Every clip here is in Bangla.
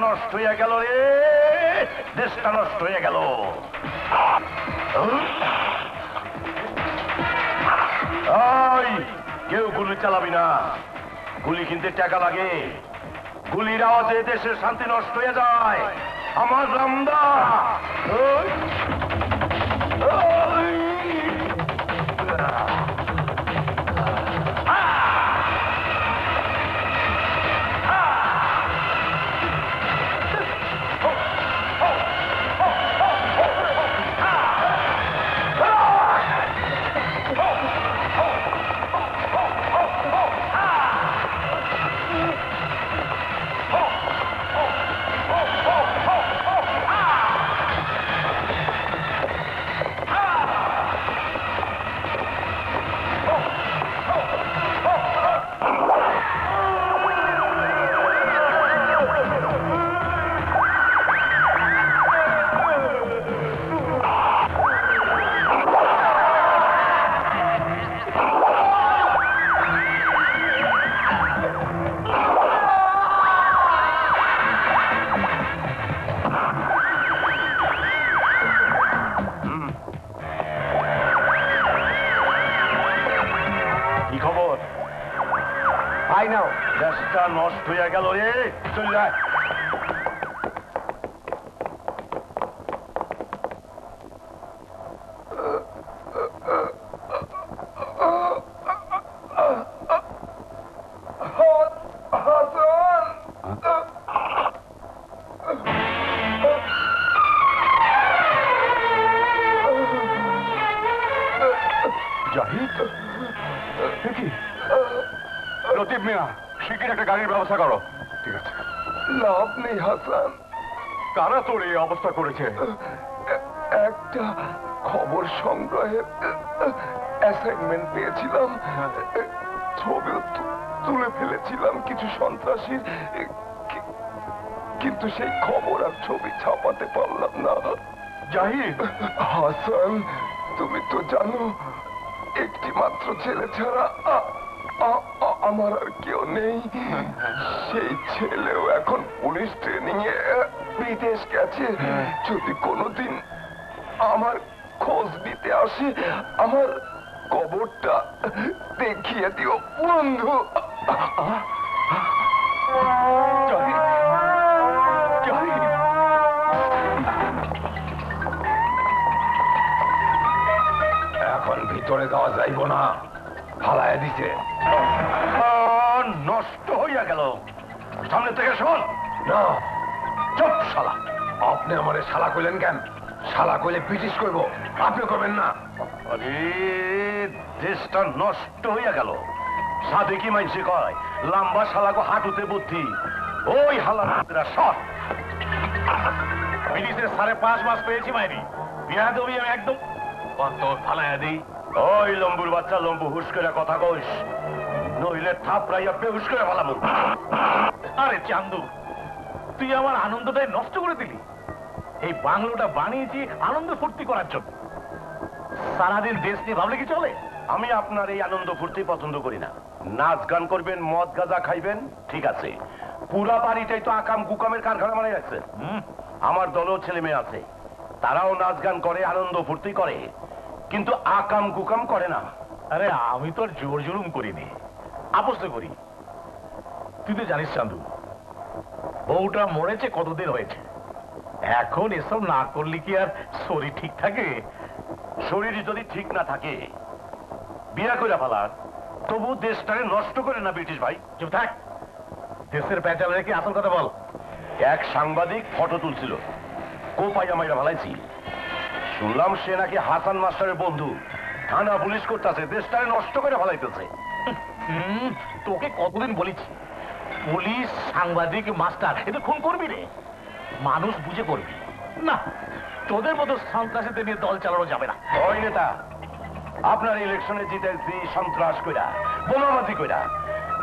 নষ্ট হয়ে গেল রে, দেশটা নষ্ট হয়ে গেল। কেউ গুলি চালাবি না, গুলি কিনতে টাকা লাগে। গুলির আওয়াজে দেশের শান্তি নষ্ট হয়ে যায়। আমার রামদা নষ্ট হয়ে গেল রে, চল যায়। জাহিদ, লতিফ মিয়া, শিগগির একটা গাড়ির ব্যবস্থা করো। ঠিক আছে। লাভ নেই হাসান। কারা তোর এই অবস্থা করেছে? একটা খবর সংগ্রহের অ্যাসাইনমেন্ট পেয়েছিলাম, ছবিও তুলে ফেলেছিলাম কিছু সন্ত্রাসীর, কিন্তু সেই খবর আর ছবি ছাপাতে পারলাম না। জাহিদ। হাসান, তুমি তো জানো একটি মাত্র ছেলে ছাড়া আমার আর কেউ নেই। সেই ছেলেও এখন পুলিশ ট্রেনিং এ বিদেশ গেছে। যদি কোনোদিন আমার খোঁজ নিতে আসে, আমার কবরটা দেখিয়ে দিও বন্ধু। এখন ভিতরে যাওয়া যাইব না, ফালাইয়া দিছে। নষ্ট হইয়া গেল। সামনে থেকে শোন না। চুপ শালা। আপনি আমারে শালা কইলেন কেন? শালা কইলে ব্রিটিশ কইব, আপনি কইবেন না। আরে দেশটা নষ্ট হইয়া গেল। সাধে কি মাইনসে কয় লম্বা শালাকে হাঁটুতে বুদ্ধি। ওই হালারা সব ব্রিটিশের 5.5 মাস পেয়েছি মাইরি। বিয়া দেবি আমি একদম কত ফালাইয়া দিই। ওই লম্বুর বাচ্চা, লম্বু হুশ করে কথা কইস, নইলে থাপড়াইয়া বেহুশ করে ফেলাম। আরে চান্দু, তুই আমার আনন্দটাই নষ্ট করে দিলি। এই বাংলোটা বানিয়েছি আনন্দ ফুর্তি করার জন্য। সারাদিন দেশ নিয়ে ভাবলে কি চলে? আমি আপনার এই আনন্দ ফুর্তি পছন্দ করি না। নাচ গান করবেন, মদ গাঁজা খাইবেন, ঠিক আছে। পুরা বাড়িটাই তো আকাম কুকামের কারখানা বানিয়ে রাখছেন। আমার দলেও ছেলে মেয়ে আছে, তারাও নাচ গান করে, আনন্দ ফুর্তি করে, কিন্তু আকাম কুকাম করে না। আরে আমি তো আর জোর জুলুম করিনি, আপোষ করি। তুই তো জানিস চান্দু, বউটা মরেছে কতদিন হয়েছে। এখন এসব না করলে কি আর শরীর ঠিক থাকে? শরীর যদি ঠিক না থাকে বিয়া করে ফেলার, তবু দেশটাকে নষ্ট করে না ব্রিটিশ ভাই। চুপ থাক, দেশের প্যাচাল রেখে আসল কথা বল। এক সাংবাদিক ফটো তুলছিল, কোপাইয়া মাইরা ফেলাইছি। শুনলাম সে নাকি হাসান মাস্টারের বন্ধু, থানা পুলিশ করতেছে, দেশটাকে নষ্ট করে ফেলাইতেছে। তোকে কতদিন বলেছি, পুলিশ সাংবাদিক মাস্টার এদের খুন করবি রে, মানুষ বুঝে করবি না। তোদের মতো সন্ত্রাসীদের নিয়ে দল চালানো যাবে না। ওই নেতা, আপনার ইলেকশনে জিতেছি সন্ত্রাস কইরা, বোমাবাজি কইরা,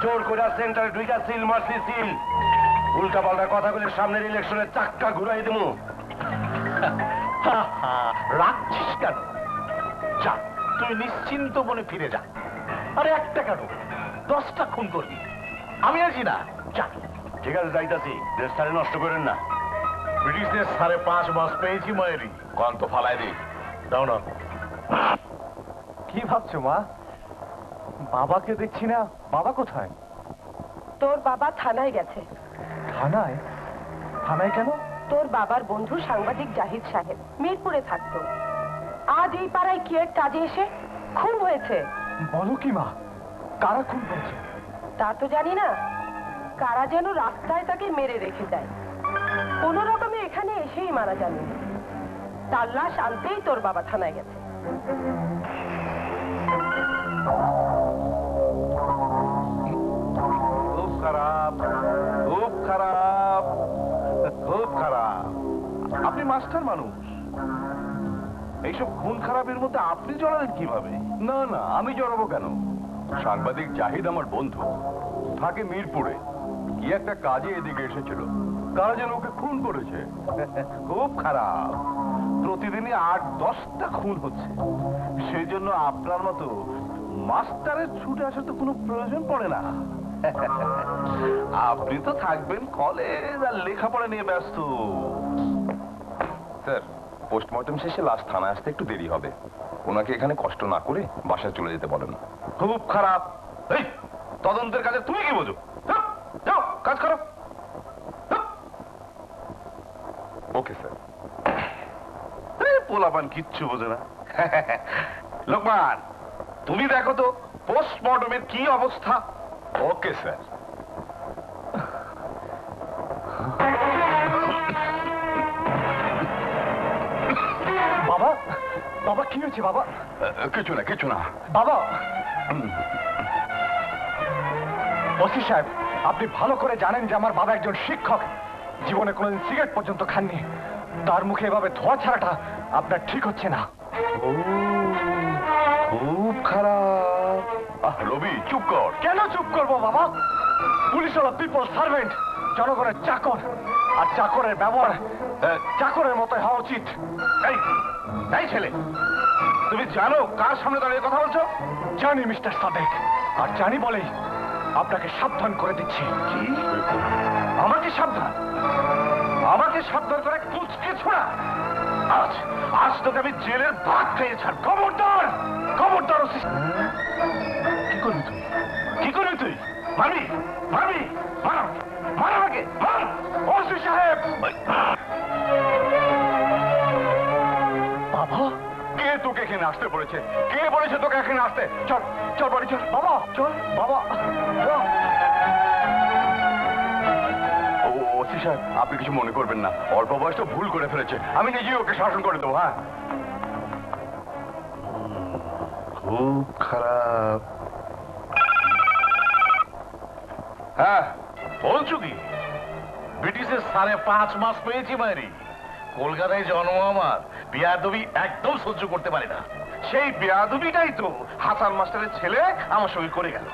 জোর কইরা সেন্টারে ঢুইকা সিল মারছি সিল। উল্টা পাল্টা কথা বলে সামনের ইলেকশনে চাক্কা ঘুরাই দেবো। রাখছিস কেন? যা, তুই নিশ্চিন্ত মনে ফিরে যা। আরে একটা কেন, 10টা খুন করবি, আমি আছি না। যা ঠিক আছে যাইতাছি, দেশ সাড়ে নষ্ট করেন না। ব্রিটিশদের 5.5 মাস পেয়েছি মায়েরি। কন তো ফালাই দি। দাও না। কি ভাবছো মা? বাবাকে দেখছি না, বাবা কোথায়? তোর বাবা থানায় গেছে। থানায়? থানায় কেন? তোর বাবার বন্ধু সাংবাদিক জাহিদ সাহেব মিরপুরে থাকতো, আজ এই পাড়ায় কি এক কাজে এসে খুন হয়েছে। বলো কি মা, কারা খুন করেছে? তা তো জানি না, কারা যেন রাস্তায় তাকে মেরে রেখে যায়, কোন রকমে এখানে এসেই মারা যাবে। তার লাশ আনতেই তোর বাবা থানায় গেছে। খুব খারাপ, খুব খারাপ, খুব খারাপ। আপনি মাস্টার মানুষ, এইসব খুন খারাপের মধ্যে আপনি জড়ালেন কিভাবে? না না, আমি জড়াবো কেন? সাংবাদিক জাহিদ আমার বন্ধু, থাকে মিরপুরে। কি একটা কাজে এদিকে এসেছিল, কারা যেন ওকে খুন করেছে। খুব খারাপ। প্রতিদিনই 8-10টা খুন হচ্ছে, সেই জন্য আপনার মতো মাস্টারের ছুটে আসার তো কোনো প্রয়োজন পড়ে না। আপনি তো থাকবেন কলেজ আর লেখাপড়া নিয়ে ব্যস্ত। স্যার, পোস্টমর্টম শেষে লাশ থানায় আসতে একটু দেরি হবে। ওনাকে এখানে কষ্ট না করে বাসায় চলে যেতে বলেন। খুব খারাপ। এই তদন্তের কাজে তুমি কি বোঝো? যাও, যাও কাজ করো। Okay sir. পোলাপান কিচ্ছু বোঝে না। লোকমান, তুমি দেখো তো পোস্টমর্টমের কি অবস্থা। Okay sir. বাবা, বাবা কি হয়েছে বাবা? কিছু না, কিছু না। বাবা! ওসি সাহেব, আপনি ভালো করে জানেন যে আমার বাবা একজন শিক্ষক, জীবনে কোনোদিন সিগারেট পর্যন্ত খাননি। তার মুখে এভাবে ধোয়া ছাড়াটা আপনার ঠিক হচ্ছে না। খুব খারাপ। রবি, চুপ কর। কেন চুপ করবো বাবা? পুলিশ হলো পিপল সার্ভেন্ট, জনগণের চাকর, আর চাকরের ব্যবহার চাকরের মতোই হওয়া উচিত। এই এই ছেলে, তুমি জানো কার সামনে দাঁড়িয়ে কথা বলছো? জানি মিস্টার সাদেক, আর জানি বলেই আপনাকে সাবধান করে দিচ্ছি। কি? আমাকে সাবধান? আমাকে সাবধান করে কুচকে ছোড়া? আজ আজ তোকে আমি জেলের ভাত খাইয়ে ছাড়। খবরদার, খবরদার। কি করবি তুই? কি করবি তুই? মারবি, মারবি, মার, মার আমাকে, মার। ওসি সাহেব! বাবা, কে তোকে এখানে আসতে বলেছে? কে বলেছে তোকে এখানে আসতে? চল চল বাড়ি চল। বাবা চল, বাবা। ওসি সাহেব, আপনি কিছু মনে করবেন না, অল্প বয়স তো ভুল করে ফেলেছে। আমি নিজেই ওকে শাসন করে দেবো। হ্যাঁ, খুব খারাপ। হ্যাঁ, বলছো কি? ব্রিটিশের 5.5 মাস পেয়েছি মায়েরি। কলকাতায় জন্ম আমার, বেয়াদবি একদম সহ্য করতে পারি না। সেই বেয়াদবিটাই তো হাসান মাস্টারের ছেলে আমার সঙ্গে করে গেল।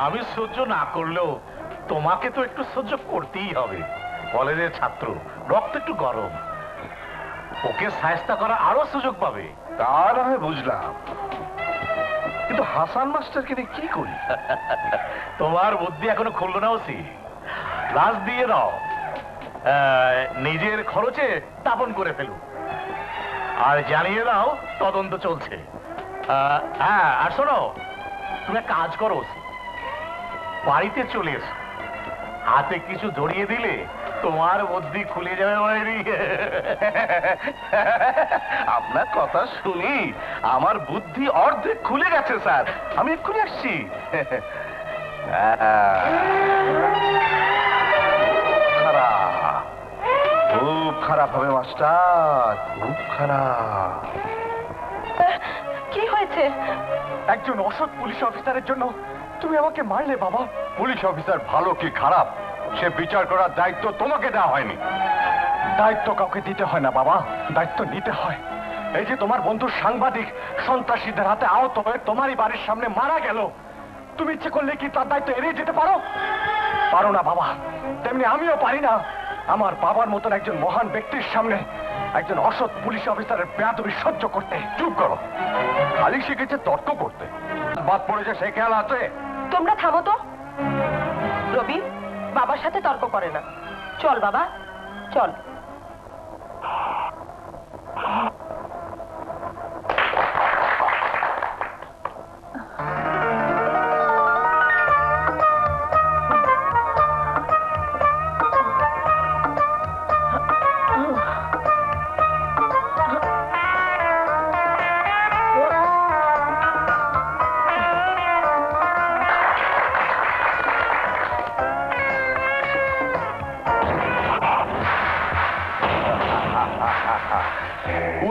আমি সহ্য না করলেও তোমাকে তো একটু সহ্য করতেই হবে। কলেজের ছাত্র, রক্ত একটু গরম, ওকে সায়স্তা করার আরো সুযোগ পাবে। তা না হয় বুঝলাম, কিন্তু হাসান মাস্টারকে নিয়ে কি করি? তোমার বুদ্ধি এখনো খুললো না ওসি। লাশ দিয়ে দাও, নিজের খরচে দাপন করে ফেলু, আর জানিয়ে দাও তদন্ত চলছে। হ্যাঁ, আর শোনো, তুমি এক কাজ করো ওসি, বাড়িতে চলে এসো। হাতে কিছু জড়িয়ে দিলে তোমার বুদ্ধি খুলে যাবে মায়েরি। আপনার কথা শুনি আমার বুদ্ধি অর্ধেক খুলে গেছে স্যার। আমি এক্ষুনি আসছি। খারাপ, খুব খারাপ হবে মাস্টার, খুব খারাপ। কি হয়েছে? একজন অসৎ পুলিশ অফিসারের জন্য তুমি আমাকে মারলে বাবা। পুলিশ অফিসার ভালো কি খারাপ সে বিচার করার দায়িত্ব তোমাকে দেওয়া হয়নি। দায়িত্ব কাউকে দিতে হয় না বাবা, দায়িত্ব নিতে হয়। এই যে তোমার বন্ধু সাংবাদিক সন্ত্রাসীদের হাতে আহত হয়ে তোমারই বাড়ির সামনে মারা গেল, তুমি ইচ্ছে করলে কি তার দায়িত্ব এড়িয়ে যেতে পারো? পারো না বাবা। তেমনি আমিও পারি না আমার বাবার মতন একজন মহান ব্যক্তির সামনে একজন অসৎ পুলিশ অফিসারের বেয়াদবি সহ্য করতে। চুপ করো, খালি শিখেছে তর্ক করতে। বাদ পড়েছে সে খেয়াল আছে? তোমরা থামো তো। রবি, বাবার সাথে তর্ক করে না। চল বাবা, চল।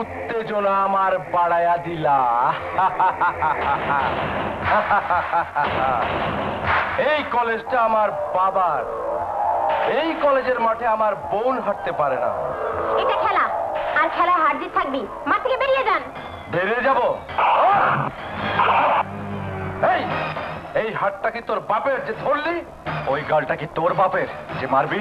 উত্তেজনা আমার বাড়ায়া দিলা। এই কলেজটা আমার বাবার। এই কলেজের মাঠে আমার বোন হাঁটতে পারে না। এটা খেলা, আর খেলায় হার জিত থাকবি। মাঠ থেকে বেরিয়ে যান। বেরিয়ে যাব? এই এই হাতটা কি তোর বাপের যে ধরলি? ওই গালটা কি তোর বাপের যে মারবি?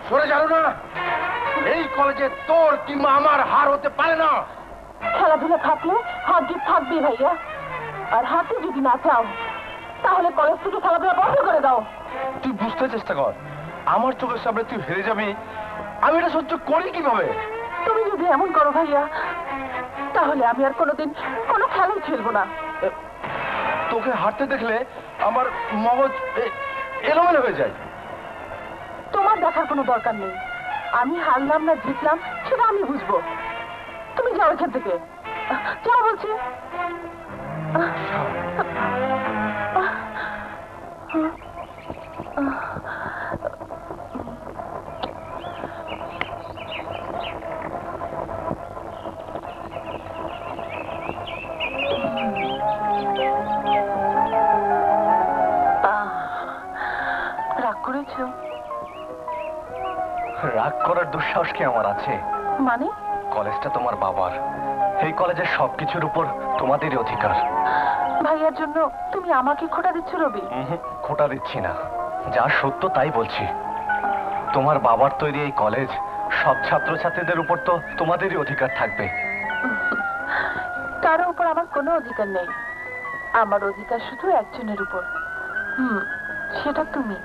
সরে জানো না, এই কলেজে তোর কিংবা আমার হার হতে পারে না। খেলাধুলা থাকলে হাত জিত থাকবে ভাইয়া, আর হাতে যদি না চাও তাহলে কলেজ থেকে খেলাধুলা বন্ধ করে দাও। তুই বুঝতে চেষ্টা কর, আমার চোখের সামনে তুই হেরে যাবি, আমি এটা সহ্য করি কিভাবে? তুমি যদি এমন করো ভাইয়া, তাহলে আমি আর কোনোদিন কোনো খেলাই খেলবো না। তোকে হারতে দেখলে আমার মগজ এলোমেলো হয়ে যায়। তোমার দেখার কোনো দরকার নেই, আমি হারলাম না জিতলাম সেটা আমি বুঝবো। তুমি যাও এখান থেকে, যাও বলছি। রাগ করেছো? রাগ করার দুঃসাহস কি আমার আছে? মানে? কলেজটা তোমার বাবার, এই কলেজের সবকিছুর উপর তোমাদেরই অধিকার। ভাইয়ার জন্য তুমি আমাকে খোটা দিচ্ছ রবি? খোটা দিচ্ছি না, যা সত্য তাই বলছি। তোমার বাবার তৈরি এই কলেজ, সব ছাত্রছাত্রীদের উপর তো তোমাদেরই অধিকার থাকবে। কারো উপর আমার কোনো অধিকার নেই, আমার অধিকার শুধু একজনের উপর, সেটা তুমি।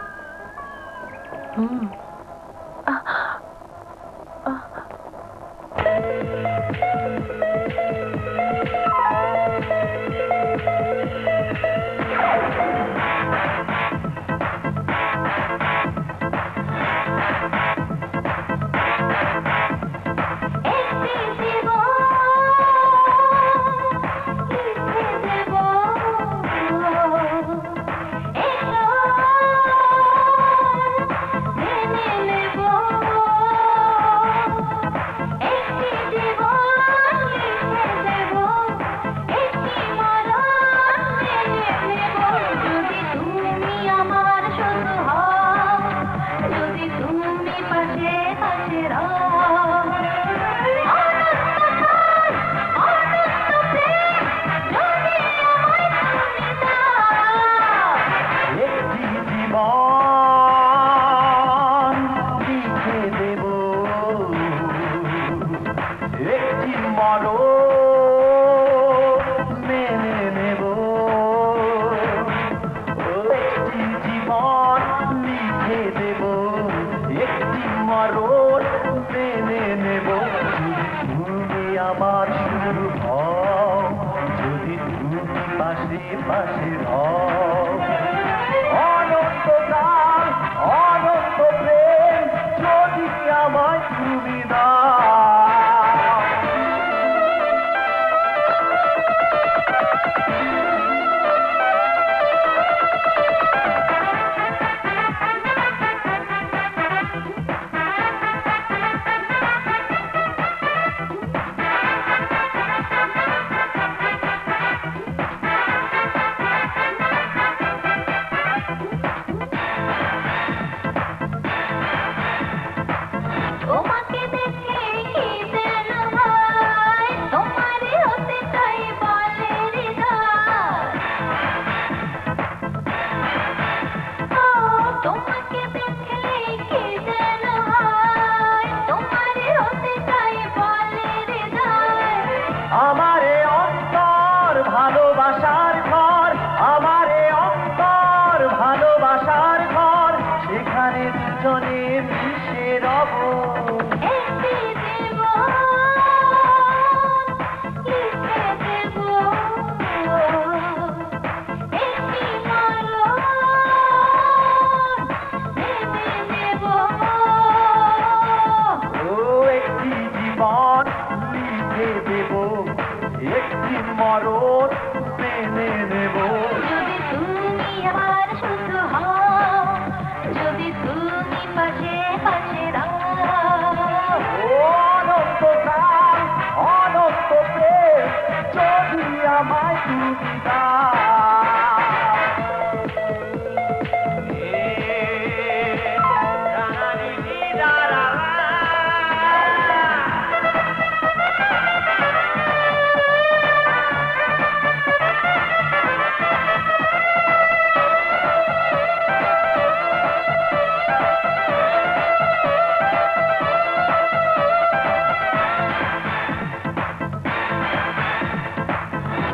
Baby তোমাকে দেখলে কি যেন হয়, তোমারই হতে চাই বলে হৃদয়। আমারে অন্তর ভালোবাসার ঘর, আমারে অন্তর ভালোবাসার ঘর, সেখানে দুজনে মিশে রব। একটি জীবন লিখে দেব, একটি মরণ নেমে নেব। ও একটি জীবন লিখে দেব, একটি মরণ মেনে নেব। যদি তুমি আমার শুধু হও, যদি তুমি পাশে পাশে দাও। অনন্তকাল অনন্ত প্রেম যদি আমায় তুমি দাও।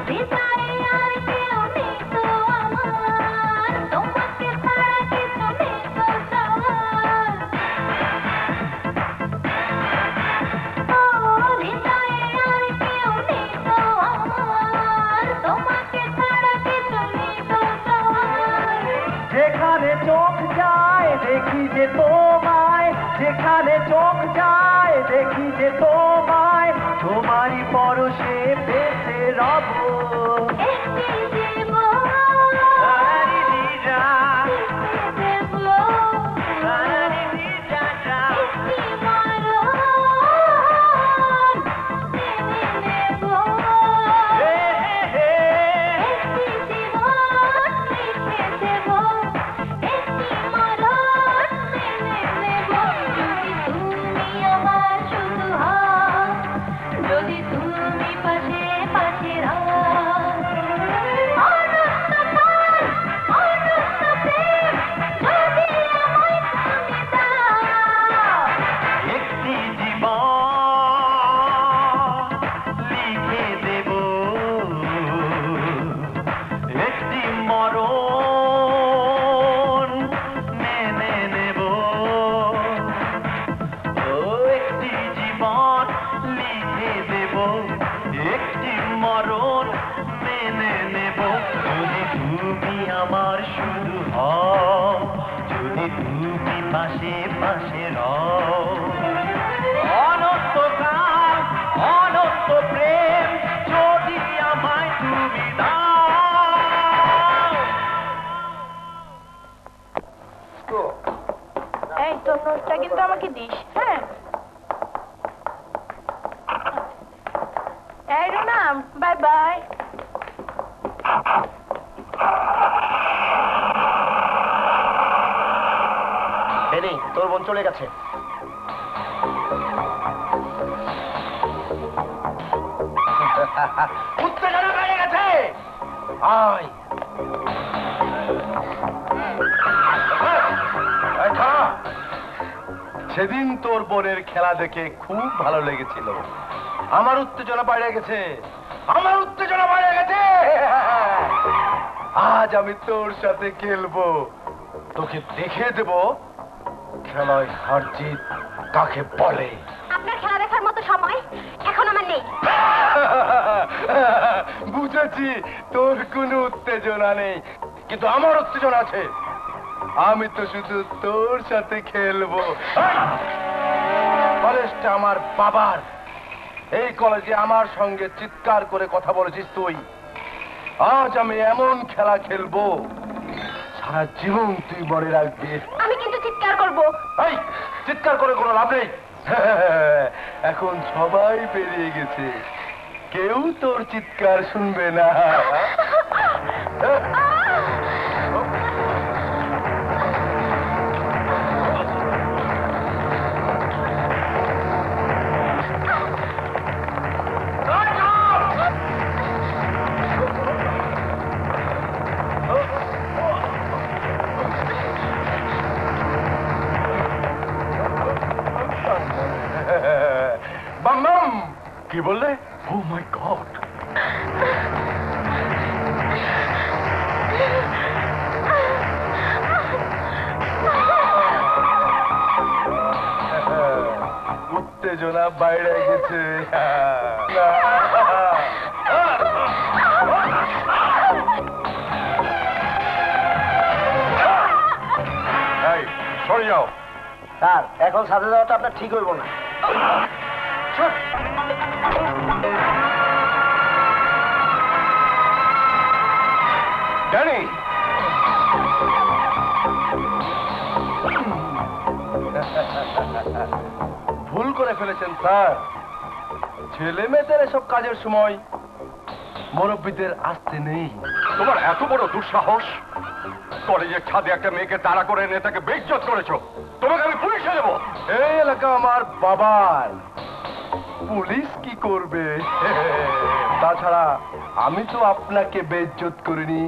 হৃদয়ে আর কেউ নেই তো আমার, তোমাকে ছাড়া কিছু নেই তো চাওয়ার। ও হৃদয়ে আর কেউ নেই তো আমার, তোমাকে ছাড়া কিছু নেই তো চাওয়ার। যেখানে চোখ যায় দেখি যে তোমায়, যেখানে চোখ যায় দেখি যে তোমায়, তোমারই পরশে বেঁচে রব। একটি জীবন লিখে দেব, একটি মরণ মেনে নেব। একটি জীবন লিখে দেব, একটি মরণ মেনে নেব। যদি তুমি আমার শুধু হও, যদি তুমি পাশে পাশে রও। অনন্তকাল অনন্ত প্রেম যদি আমায় তুমি দাও। একটি জীবন লিখে দেব, একটি মরণ মেনে নেব। ও একটি জীবন লিখে দেব, একটি মরণ মেনে নেব। যদি তুমি আমার শুধু হও, যদি তুমি পাশে পাশে রও। অনন্তকাল অনন্ত প্রেম যদি আমায় তুমি দাও। এই তোর নোটটা কিন্তু আমাকে দিস, হ্যাঁ? এই রুনাম, বাই বাই। বেনি, তোর বোন চলে গেছে। উত্তেজনা বেড়ে গেছে। আয় সেদিন তোর বোনের খেলা দেখে খুব ভালো লেগেছিল। আমার উত্তেজনা বেড়ে গেছে, আমার উত্তেজনা বেড়ে গেছে। আজ আমি তোর সাথে খেলবো, তোকে দেখে দেব খেলায় হার জিত কাকে বলে। আপনার খেলা দেখার মতো সময় এখন আমার নেই। বুঝেছি তোর কোনো উত্তেজনা নেই, কিন্তু আমার উত্তেজনা আছে। আমি তো শুধু তোর সাথে খেলবো। কলেজটা আমার বাবার, এই কলেজে আমার সঙ্গে চিৎকার করে কথা বলেছিস তুই। আজ আমি এমন খেলা খেলবো সারা জীবন তুই মনে রাখবি। আমি কিন্তু চিৎকার করবো। এই চিৎকার করে কোনো লাভ নেই। এখন সবাই বেরিয়ে গেছে, কেউ তোর চিৎকার শুনবে না। কি বললে? ও মাই গড! উত্তেজনা বাইরে গেছে। এই সরে যাও। স্যার এখন সাথে যাওয়াটা আপনার ঠিক হইব না। ড্যানি, ভুল করে ফেলেছেন স্যার। ছেলে মেয়েদের এসব কাজের সময় মুরব্বীদের আসতে নেই। তোমার এত বড় দুঃসাহস! কলেজের ছাদে একটা মেয়েকে তাড়া করে এনে তাকে বেইজ্জত করেছো। তোমাকে আমি পুলিশে দেবো। এই এলাকা আমার বাবার, পুলিশ কি করবে? তাছাড়া আমি তো আপনাকে বেইজ্জত করিনি।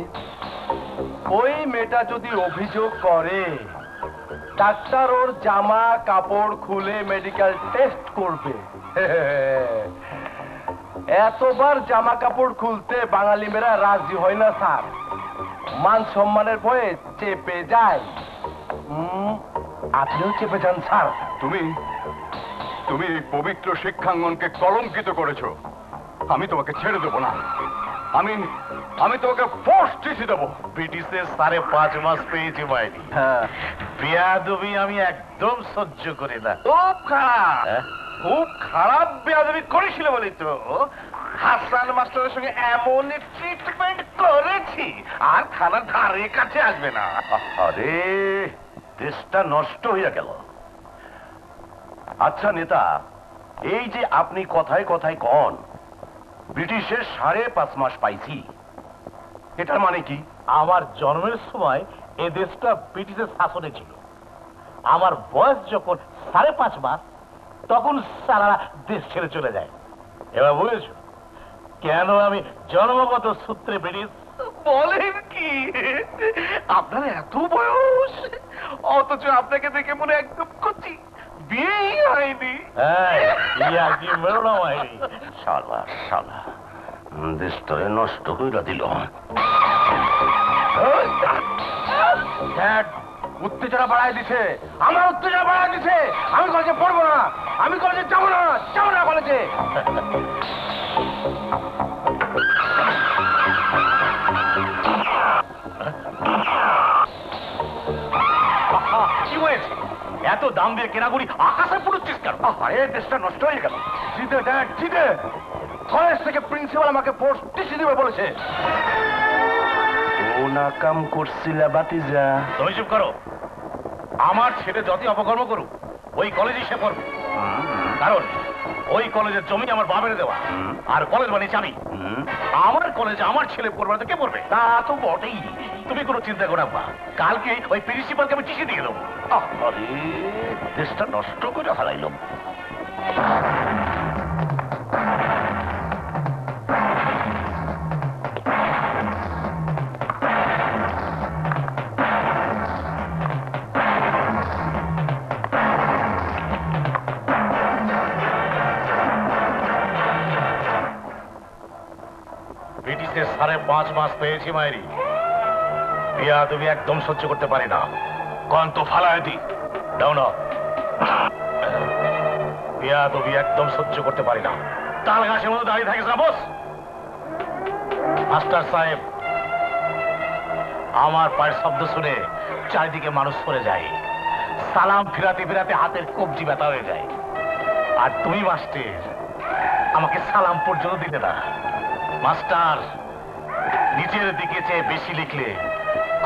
ওই মেয়েটা যদি অভিযোগ করে, ডাক্তার ওর জামা কাপড় খুলে মেডিকেল টেস্ট করবে। এতবার জামা কাপড় খুলতে বাঙালি মেয়েরা রাজি হয় না স্যার, মান সম্মানের ভয়ে চেপে যায়। আপনিও চেপে যান স্যার। তুমি তুমি এই পবিত্র শিক্ষাঙ্গনকে কলঙ্কিত করেছো। আমি তোমাকে ছেড়ে দেবো না। আমি তোমাকে ফোর্স টিসি দেবো। ব্রিটিশের 5.5 মাস পেয়েছি মাইরি। বেয়াদবি আমি একদম সহ্য করি না। খুব খারাপ, খুব খারাপ বেয়াদবি করেছিল বলি তো হাসান মাস্টারের সঙ্গে এমন ট্রিটমেন্ট করেছি আর থানার ধারে কাছে আসবে না। আরে দেশটা নষ্ট হইয়া গেল। আচ্ছা নেতা, এই যে আপনি কথায় কথায় কন ব্রিটিশের 5.5 মাস পাইছি, এটার মানে কি? আমার জন্মের সময় এ দেশটা ব্রিটিশের শাসনে ছিল। আমার বয়স যখন 5.5 মাস, তখন সারা দেশ ছেড়ে চলে যায়। এবার বুঝেছ কেন আমি জন্মগত সূত্রে ব্রিটিশ? বলেন কি আপনার এত বয়স অথচ আপনাকে দেখে মনে একদম কচি, বিয়েই হয়নি। কি মেরোনা হয়নি। শালা শালা দেশটারে নষ্ট কইরা দিল। উত্তেজনা বাড়ায় দিছে, আমার উত্তেজনা বাড়ায় দিছে। আমি কলেজে পড়বো না, আমি কলেজে যাবো না, যাবো না কলেজে। কি হয়েছে? এত দাম দিয়ে কেনাগুড়ি আকাশে পুড়ুচ্ছিস কেন? আরে দেশটা নষ্ট হয়ে গেল। জিতে ড্যাড জিতে, কলেজ থেকে প্রিন্সিপাল আমাকে ফোর্স টিসি দিবে বলেছে। ও না কাম করছিলা বাতিজা। তুমি চুপ করো। আমার ছেলে যতই অপকর্ম করুক ওই কলেজে সে পড়বে, কারণ ওই কলেজের জমি আমার বাপের দেওয়া, আর কলেজ বানিয়েছি আমি। আমার কলেজে আমার ছেলে পড়বে না তো কে পড়বে? তা তো বটেই। তুমি কোনো চিন্তা করো না, কালকে ওই প্রিন্সিপালকে আমি চিঠি দিয়ে দেবো। আরে দেশটা নষ্ট করে হারাইলাম। ব্রিটিশের 5.5 মাস পেয়েছি মায়েরি। বিয়া তুমি একদম সহ্য করতে পারি না। কন তো ফালায় দি দাও না। বিয়া তুমি একদম সহ্য করতে পারি না। তাল গাছের মতো দাঁড়িয়ে থাকিস না বস। মাস্টার সাহেব, আমার পায়ের শব্দ শুনে চারিদিকে মানুষ সরে যায়। সালাম ফিরাতে ফিরাতে হাতের কবজি ব্যথা হয়ে যায়। আর তুমি মাস্টার আমাকে সালাম পর্যন্ত দিতে না। মাস্টার, নিচের দিকে চেয়ে বেশি লিখলে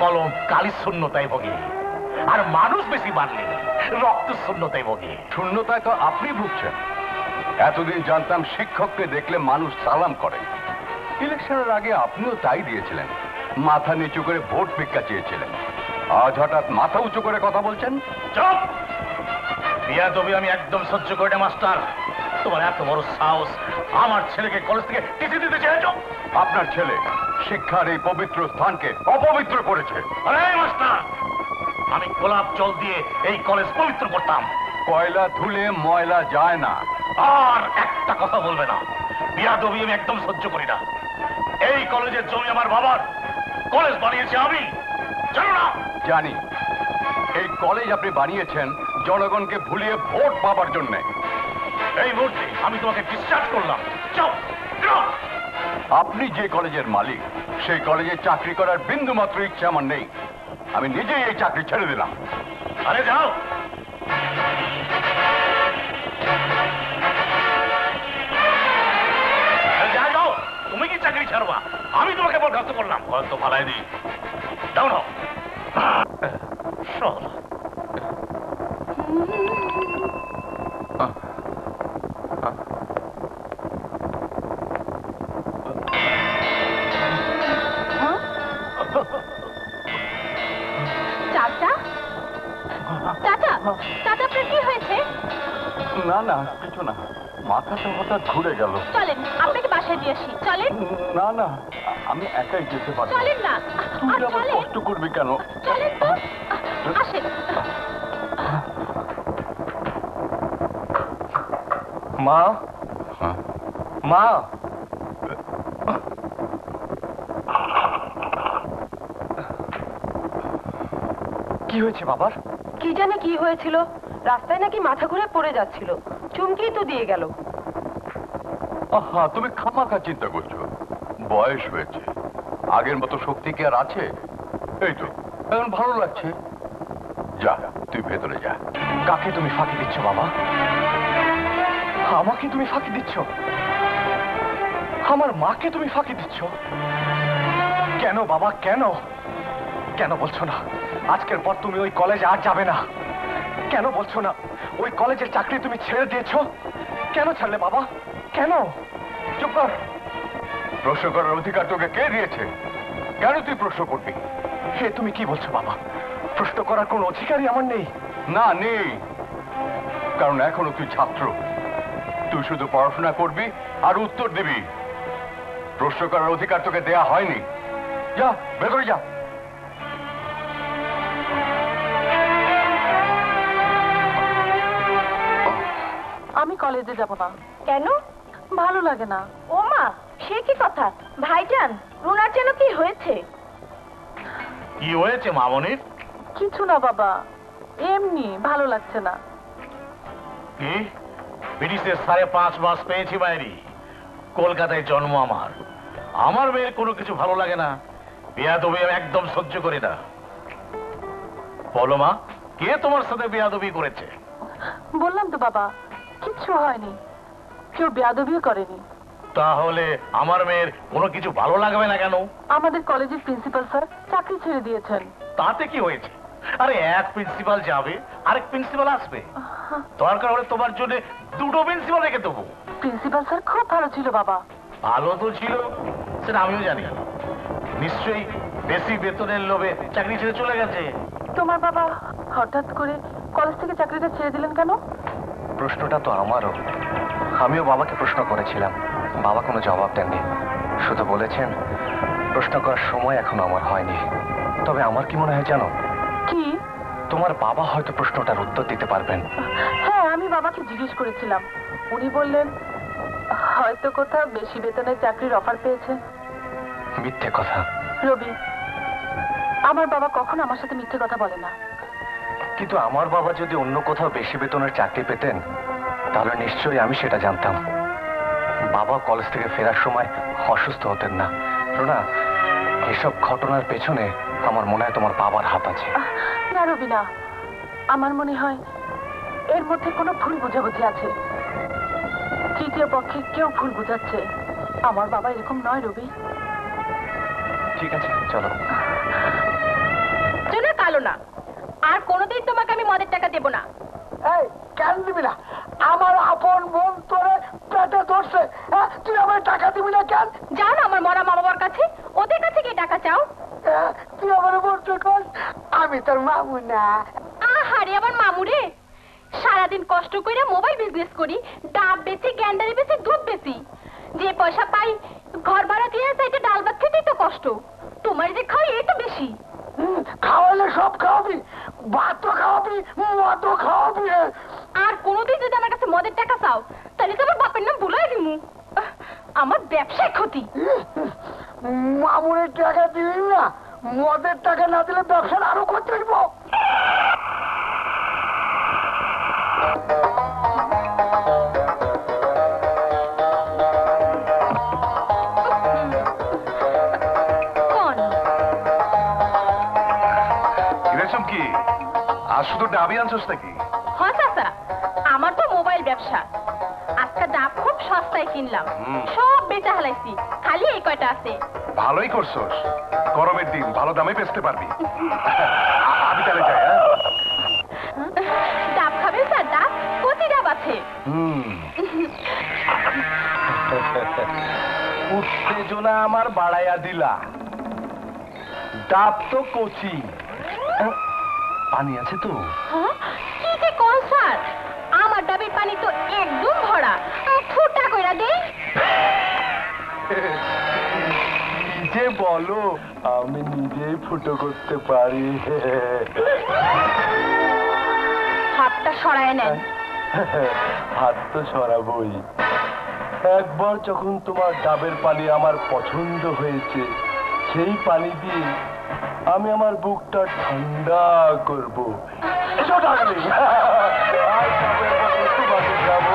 কলম কালি শূন্যতায় ভোগে, আর মানুষ বেশি বাড়লে রক্ত শূন্যতায় ভোগে। শূন্যতায় তো আপনি ভুগছেন। এতদিন জানতাম শিক্ষককে দেখলে মানুষ সালাম করে। ইলেকশনের আগে আপনিও তাই দিয়েছিলেন, মাথা নিচু করে ভোট ভিক্ষা চেয়েছিলেন। আজ হঠাৎ মাথা উঁচু করে কথা বলছেন। চুপ! বিয়া তবে আমি একদম সহ্য করি না মাস্টার। তোমার এত বড় সাহস, আমার ছেলেকে কলেজ থেকে টিসি দিতে চেয়েছ? আপনার ছেলে শিক্ষার এই পবিত্র স্থানকে অপবিত্র করেছে। আরে মাস্টার, আমি গোলাপ জল দিয়ে এই কলেজ পবিত্র করতাম। কয়লা ধুলে ময়লা যায় না, আর একটা কথা বলবে না। বিয়াদবি আমি একদম সহ্য করি না। এই কলেজের জমি আমার বাবার, কলেজ বানিয়েছি আমি, জানো না? জানি এই কলেজ আপনি বানিয়েছেন জনগণকে ভুলিয়ে ভোট পাবার জন্য। এই মুহূর্তে আমি তোমাকে ডিসচার্জ করলাম। যাও যাও। আপনি যে কলেজের মালিক সেই কলেজে চাকরি করার বিন্দু মাত্র ইচ্ছা আমার নেই। আমি নিজেই এই চাকরি ছেড়ে দিলাম। আরে যাও। আরে যাও, তুমি কি চাকরি ছাড়বা? আমি তোমাকে বরখাস্ত করলাম। কত ফালাই দিই। যাও না। শালা। চাচা চাচা চাচা আপনার কি হয়েছে? না না কিছু না, মাথাটা হঠাৎ ঘুরে গেল। চলেন আপনাকে বাসায় দিয়ে আসি। চলেন। না না আমি একাই যেতে পারবো। চলেন না। তুই আর আবার চলেন। কষ্ট করবি কেন? চলেন তো। আসেন। মা, হ্যাঁ? মা, কি হয়েছে বাবার? কি জানে কি হয়েছিল, রাস্তায় নাকি মাথা ঘুরে পড়ে যাচ্ছিল, চুমকিই তো দিয়ে গেল। আহা, তুমি খামাখা চিন্তা করছো। বয়স হয়েছে, আগের মতো শক্তি কি আর আছে? এই তো এখন ভালো লাগছে। যা তুই ভেতরে যা। কাকে তুমি ফাঁকি দিচ্ছ বাবা? আমাকে তুমি ফাঁকি দিচ্ছ? আমার মাকে তুমি ফাঁকি দিচ্ছ? কেন বাবা, কেন? কেন বলছো না আজকের পর তুমি ওই কলেজে আর যাবে না? কেন বলছো না ওই কলেজের চাকরি তুমি ছেড়ে দিয়েছো? কেন ছাড়লে বাবা, কেন? চুপ কর। প্রশ্ন করার অধিকার তোকে কে দিয়েছে? কেন তুই প্রশ্ন করবি? হে তুমি কি বলছো বাবা? প্রশ্ন করার কোনো অধিকারই আমার নেই। না নেই, কারণ এখনো তুই ছাত্র। তুই শুধু পড়াশোনা করবি আর উত্তর দিবি। প্রশ্ন করার অধিকার তোকে দেয়া হয়নি। যা ভেতরে যা। আমি কলেজে যাব না। কেন? ভালো লাগে না। ও মা, সে কি কথা? ভাইজান, রুনার যেন কি হয়েছে? কি হয়েছে মামনির? কিছু না বাবা, এমনি ভালো লাগছে না। কি? ব্রিটিশের 5.5 মাস পেয়েছি বাইরে। কলকাতায় জন্ম আমার। আমার মেয়ের কোনো কিছু ভালো লাগে না। বেয়াদবি আমি একদম সহ্য করি না। বলো মা, কে তোমার সাথে বেয়াদবি করেছে? বললাম তো বাবা, কিচ্ছু হয়নি, কেউ বেয়াদবিও করেনি। তাহলে আমার মেয়ের কোনো কিছু ভালো লাগবে না কেন? আমাদের কলেজের প্রিন্সিপাল স্যার চাকরি ছেড়ে দিয়েছেন। তাতে কি হয়েছে? আরে এক প্রিন্সিপাল যাবে, আরেক প্রিন্সিপাল আসবে। দরকার হলে তোমার জন্য 2টো প্রিন্সিপাল রেখে দেবো। প্রিন্সিপাল স্যার খুব ভালো ছিল বাবা। ভালো তো ছিল, সেটা আমিও জানি। নিশ্চয়ই বেশি বেতনের লোভে চাকরি ছেড়ে চলে গেছে। তোমার বাবা হঠাৎ করে কলেজ থেকে চাকরিটা ছেড়ে দিলেন কেন? প্রশ্নটা তো আমারও। আমিও বাবাকে প্রশ্ন করেছিলাম, বাবা কোনো জবাব দেননি। শুধু বলেছেন প্রশ্ন করার সময় এখনো আমার হয়নি। তবে আমার কি মনে হয় জানো? কি? তোমার বাবা হয়তো প্রশ্নটার উত্তর দিতে পারবেন। হ্যাঁ, আমি বাবাকে জিজ্ঞেস করেছিলাম, উনি বললেন হয়তো কোথাও বেশি বেতনের চাকরির অফার পেয়েছে। মিথ্যে কথা। রবি, আমার বাবা কখনো আমার সাথে মিথ্যে কথা বলে না। কিন্তু আমার বাবা যদি অন্য কোথাও বেশি বেতনের চাকরি পেতেন তাহলে নিশ্চয়ই আমি সেটা জানতাম। বাবা কলেজ থেকে ফেরার সময় অসুস্থ হতেন না। রুনা, এসব ঘটনার পেছনে আমার মনে হয় তোমার বাবার হাত আছে। না রবি না, আমার মনে হয় এর মধ্যে কোনো ভুল বোঝাবুঝি আছে। তৃতীয় পক্ষে কেউ ভুল বোঝাচ্ছে। আমার বাবা এরকম নয় রবি। ঠিক আছে চলো। জোনা কালো না, আর কোনোদিন তোমাকে আমি মদের টাকা দেব না। এই কেন দিবি না? আমার আপন বোন তোরে পেটে ধরছে, তুই আমার টাকা দিবি না কেন? যাও না আমার মরা মা বাবার কাছে, ওদের কাছে গিয়ে টাকা চাও। তুই আমার বলতে কর আমি তোর মামু না। আহারে আমার মামুরে, সারাদিন কষ্ট করে মোবাইল বিজনেস করি, ডাব বেচি, গ্যান্ডারি বেচি, দুধ বেচি। যে পয়সা পাই ঘর ভাড়া দিয়ে সাইডে ডাল ভাত খেতেই তো কষ্ট। তোমার যে খাই এই তো বেশি। খাওয়ালে সব খাওয়াবি, ভাতও খাওয়াবি, মদও খাওয়াবি। আর কোনোদিন যদি আমার কাছে মদের টাকা চাও তাহলে তো আমার বাপের নাম ভুলাই দিমু। আমার ব্যবসায় ক্ষতি। মামুনের টাকা দিলি না, মদের টাকা না দিলে ব্যবসার আরো ক্ষতি হইব। কি আর শুধু ডাবি আনছস নাকি? হ্যাঁ চাচা, আমার তো মোবাইল ব্যবসা। আজকে ডাব খুব সস্তায় কিনলাম, সব বেচা হালাইছি, খালি এই কয়টা আছে। ভালোই করছস, গরমের দিন ভালো দামে বেচতে পারবি। আমি তাহলে যাই। ডাব খাবেন স্যার? ডাব কচি ডাব আছে। উত্তেজনা আমার বাড়াইয়া দিলা। ডাব তো কচি, পানি আছে তো? কি যে কোন স্যার, আমার ডাবের পানি তো একদম ভরা, ফুটা কইরা দেই। কি যে বলো, আমি নিজেই ফুটো করতে পারি। হাতটা সরায় নেন। হাত তো সরাবই। একবার যখন তোমার ডাবের পানি আমার পছন্দ হয়েছে, সেই পানি দিয়ে আমি আমার বুকটা ঠান্ডা করব। এসো ডার্লিং, আর ডাবের পানি তোমাকে যাবো।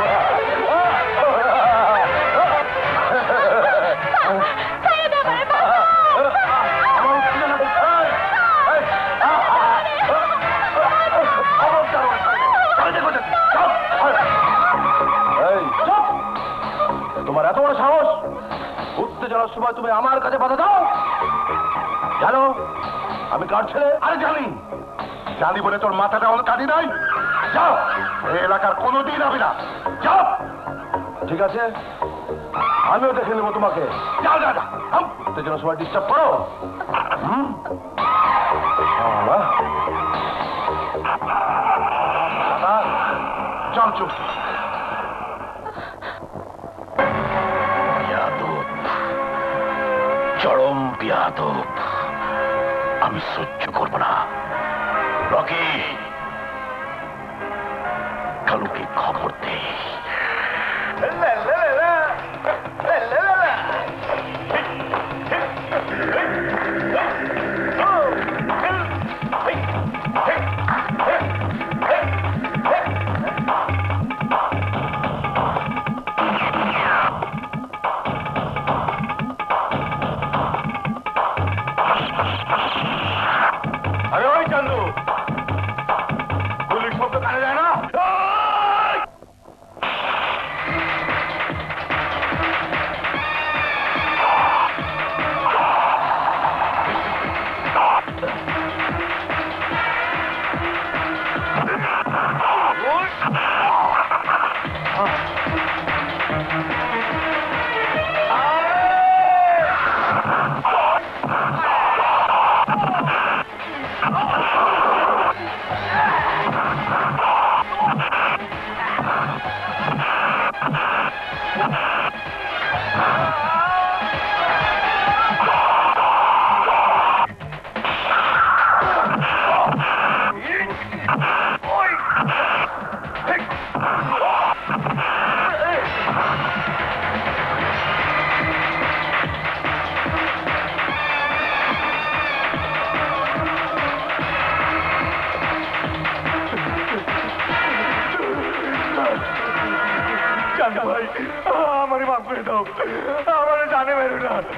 তোমার এত বড় সাহস, উত্তেজনার সময় তুমি আমার কাছে বাধা দাও? জানো আমি কার ছেলে? আরে জানি, জানি বলে তোর মাথাটা অনেক কাটি নাই। যাও, এই এলাকার কোনোদিন হবে না। যাও। ঠিক আছে, আমিও দেখে নেবো তোমাকে। যাও যা যা। উত্তেজনার সময় ডিস্টার্ব করো। চল চুপ। চরম বিয়াদব, আমি সহ্য করব না। রকি, কালুকে খবর দে।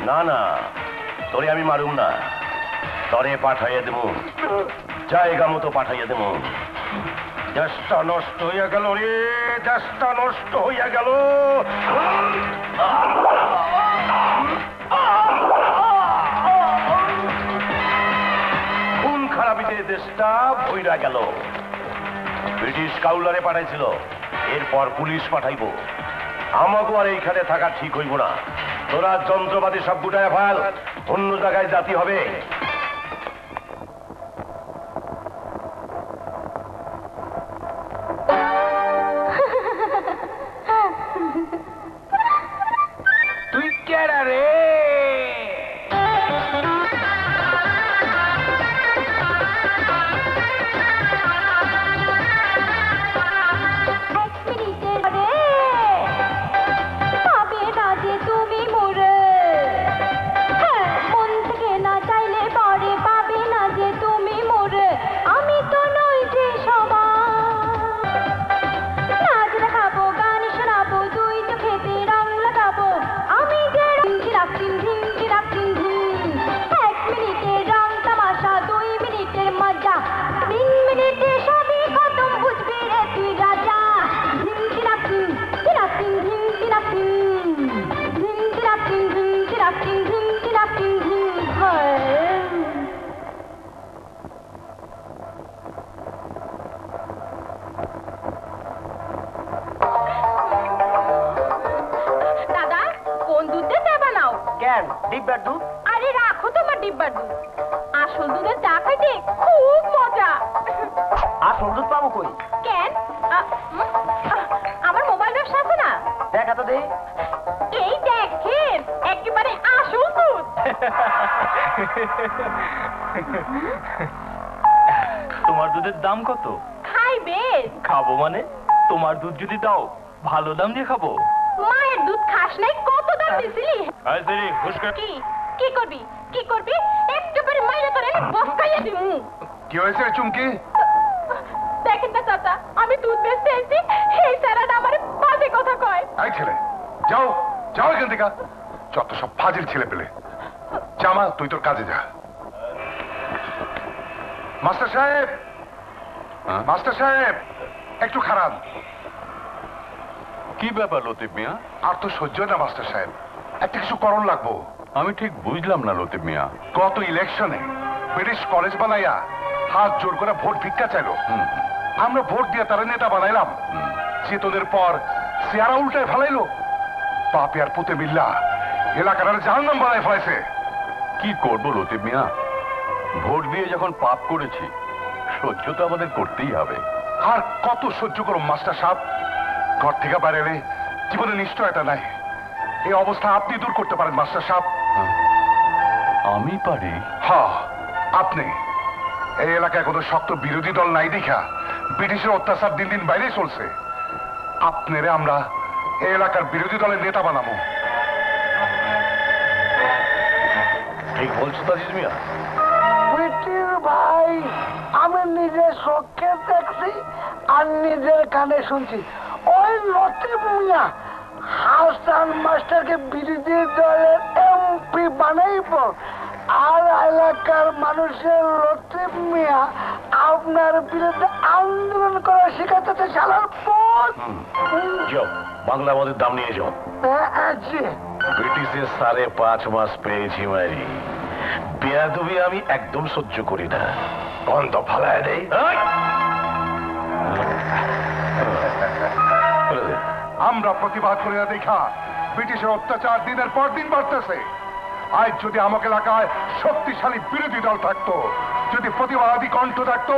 না না, তোরে আমি মারুম না, তরে পাঠাইয়া দেব, জায়গা মতো পাঠাইয়া দেব। দেশটা নষ্ট হইয়া গেল রে, দেশটা নষ্ট হইয়া গেল। খুন খারাপিতে দেশটা ভইরা গেল। ব্রিটিশ কাউলারে পাঠাইছিল, এরপর পুলিশ পাঠাইব। আমাকে আর এইখানে থাকা ঠিক হইব না। তোরা যন্ত্রপাতি সব গুটায় ফেল, অন্য জায়গায় জাতি হবে। তুই কেডা রে? কেন ডিব্বার দুধ? আরে রাখো তোমার ডিব্বার দুধ, আসল দুধের চা খাইতে খুব মজা। আসল দুধ পাবো কই? কেন আমার মোবাইল ব্যবসা আছে না, দেখা তো দে। এই দেখেন একেবারে আসল দুধ। তোমার দুধের দাম কত? খাইবেন? খাবো মানে? তোমার দুধ যদি দাও ভালো দাম দিয়ে খাবো। মায়ের দুধ খাস নাই, কত দাম দিছিলি? কি কি করবি কি করবি? একেবারে মাইরে তোরে বসকাইয়া দিমু। কি হয়েছে রে চুমকি? দেখেন না চাচা, আমি দুধ বেচতে এসেছি, এই স্যারাটা আমার বাজে কথা কয়। এই ছেলে, যাও যাও এখান থেকে। যত সব ফাজিল ছেলে পেলে। জামা, তুই তোর কাজে যা। মাস্টার সাহেব, মাস্টার সাহেব, একটু খারাপ। কি ব্যাপার লতিফ মিয়া? আর তো সহ্য না মাস্টার সাহেব, একটা কিছু করণ লাগবো। আমি ঠিক বুঝলাম না লতিফ মিয়া। গত ইলেকশনে ব্রিটিশ কলেজ বানাইয়া হাত জোর করে ভোট ভিক্ষা চাইলো। আমরা ভোট দিয়ে তারা নেতা বানাইলাম। চেতনের পর চেয়ারা উল্টায় ফেলাইলো। বাপে আর পুতে মিল্লা এলাকার জাহান্নাম বানায় ফেলাইছে। কি করবো লতিফ মিয়া? ভোট দিয়ে যখন পাপ করেছি, সহ্য তো আমাদের করতেই হবে। আর কত সহ্য করো মাস্টার সাহেব? ঘর থেকে বাইরে এলে জীবনে নিশ্চয়তা নাই। এই অবস্থা আপনি দূর করতে পারেন মাস্টার সাহেব। আমি পারি? হ্যাঁ, আপনি। এই এলাকায় কোনো শক্ত বিরোধী দল নাই দেখা ব্রিটিশের অত্যাচার দিন দিন বাইরে চলছে। আপনারে আমরা এই এলাকার বিরোধী দলের নেতা বানাবো। ঠিক বলছো তাজিজ মিয়া। পিটির ভাই, আমি নিজের চোখে দেখছি আর নিজের কানে শুনছি। ওই লতিফ মিয়া হাসান মাস্টারকে বিরোধী দলের এমপি বানাইব, আর এলাকার মানুষের লতিফ মিয়া আপনার বিরুদ্ধে আন্দোলন করা শেখাতে চালার পর যাও, বাংলা আমাদের দাম নিয়ে যাও। আছে ব্রিটিশের 5.5 মাস পেয়েছি মারি। বেয়াদবি আমি একদম সহ্য করি না। গন্ধ ফালায় দেই। আমরা প্রতিবাদ করে না দেখা ব্রিটিশের অত্যাচার দিনের পর দিন বাড়তেছে। আজ যদি আমাকে এলাকায় শক্তিশালী বিরোধী দল থাকতো, যদি প্রতিবাদী কণ্ঠ থাকতো,